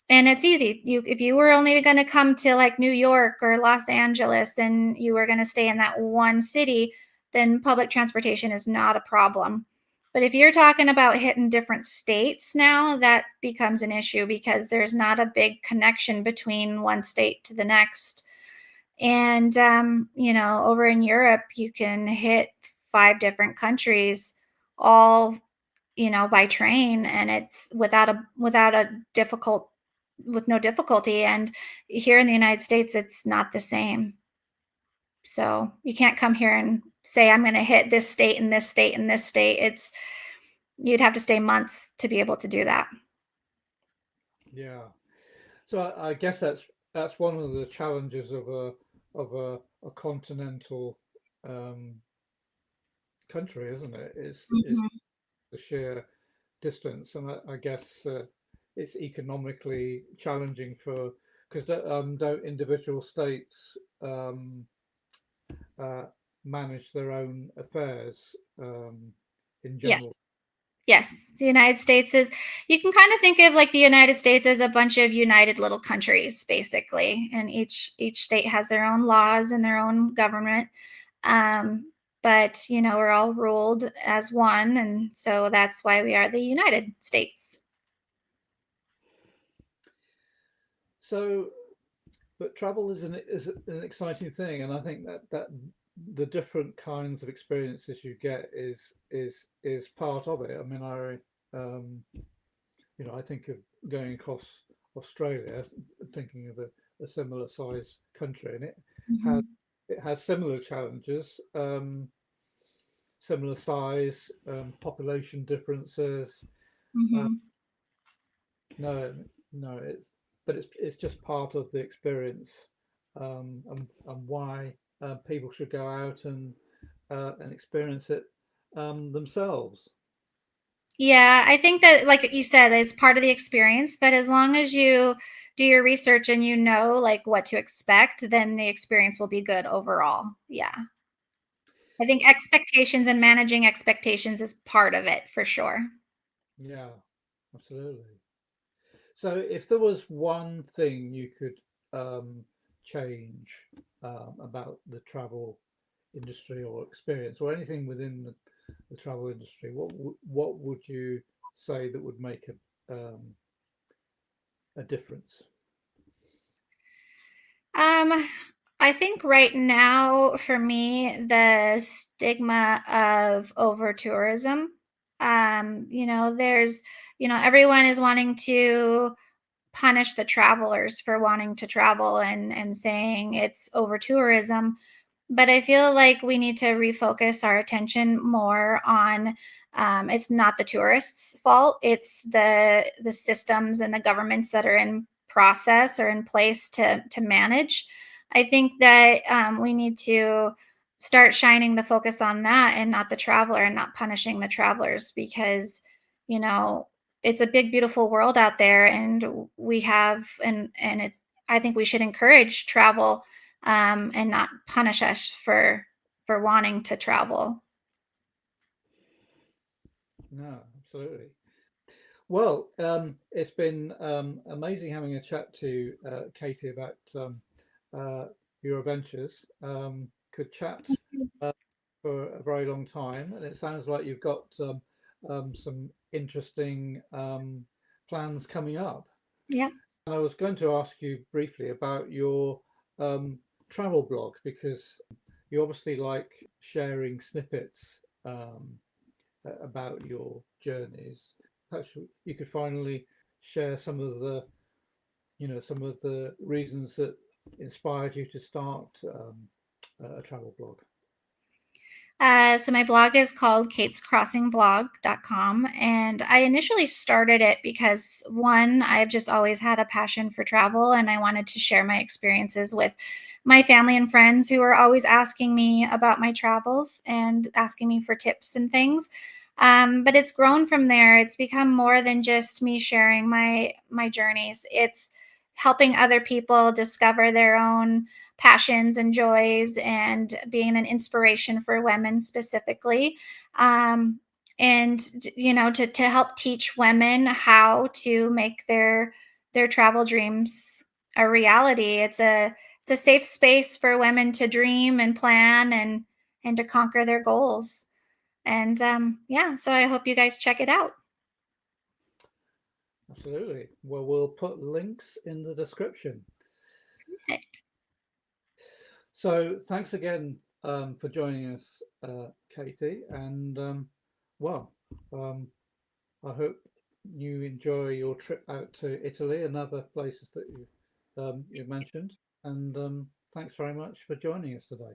it's easy. If you were only going to come to like New York or Los Angeles, and you were going to stay in that one city, then public transportation is not a problem. But if you're talking about hitting different states now, that becomes an issue, because there's not a big connection between one state to the next. And over in Europe, you can hit 5 different countries, all by train, and it's without a difficult with no difficulty. And here in the United States, it's not the same. So you can't come here and say, I'm going to hit this state and this state and this state. You'd have to stay months to be able to do that. Yeah. So I guess that's one of the challenges of a continental um, country, isn't it? Is Mhm. the sheer distance, and I guess it's economically challenging for because don't individual states uh, manage their own affairs in Yes. general? Yes, the United States is you can kind of think of like the United States as a bunch of united little countries basically, and each state has their own laws and their own government. Um, but we're all ruled as one, and so that's why we are the United States. So, but travel is an exciting thing, and I think that the different kinds of experiences you get is part of it. I mean, I think of going across Australia, thinking of a similar size country, and has Mhm, it has similar challenges, similar size, population differences. Uh, mhm. no, no, it's just part of the experience, and why people should go out and experience it themselves. Yeah, I think that, like you said, it's part of the experience, but as long as you do your research and you know like what to expect, then the experience will be good overall. Yeah. I think expectations and managing expectations is part of it for sure. Yeah, absolutely. So, if there was one thing you could change about the travel industry or experience, or anything within the travel industry, what would you say that would make a difference? Um, I think right now for me, the stigma of over tourism. Everyone is wanting to punish the travelers for wanting to travel and saying it's over tourism, but I feel like we need to refocus our attention more on it's not the tourists' fault. It's the systems and the governments that are in process or in place to manage. I think that we need to start shining the focus on that and not the traveler and not punishing the travelers because you know it's a big beautiful world out there and we have and it's I think we should encourage travel and not punish us for wanting to travel. No, absolutely. Well, it's been amazing having a chat to Katie about uh, your adventures. Could chat uh, for a very long time, and it sounds like you've got some interesting plans coming up. Yeah. And I was going to ask you briefly about your um, travel blog because you obviously like sharing snippets about your journeys. Perhaps you could finally share some of the reasons that inspired you to start a travel blog. So my blog is called katescrossingblog.com. And I initially started it because one, I've just always had a passion for travel and I wanted to share my experiences with my family and friends who are always asking me about my travels and asking me for tips and things. But it's grown from there. It's become more than just me sharing my journeys. It's helping other people discover their own passions and joys and being an inspiration for women specifically. Um, and to help teach women how to make their travel dreams a reality. It's a safe space for women to dream and plan and to conquer their goals. And yeah, so I hope you guys check it out. Absolutely. Well, we'll put links in the description. So thanks again for joining us, Katie. And well, um, I hope you enjoy your trip out to Italy and other places that you've mentioned. And thanks very much for joining us today.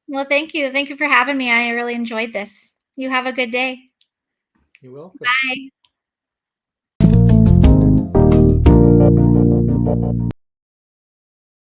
Well, thank you. Thank you for having me. I really enjoyed this. You have a good day. You're welcome. Bye.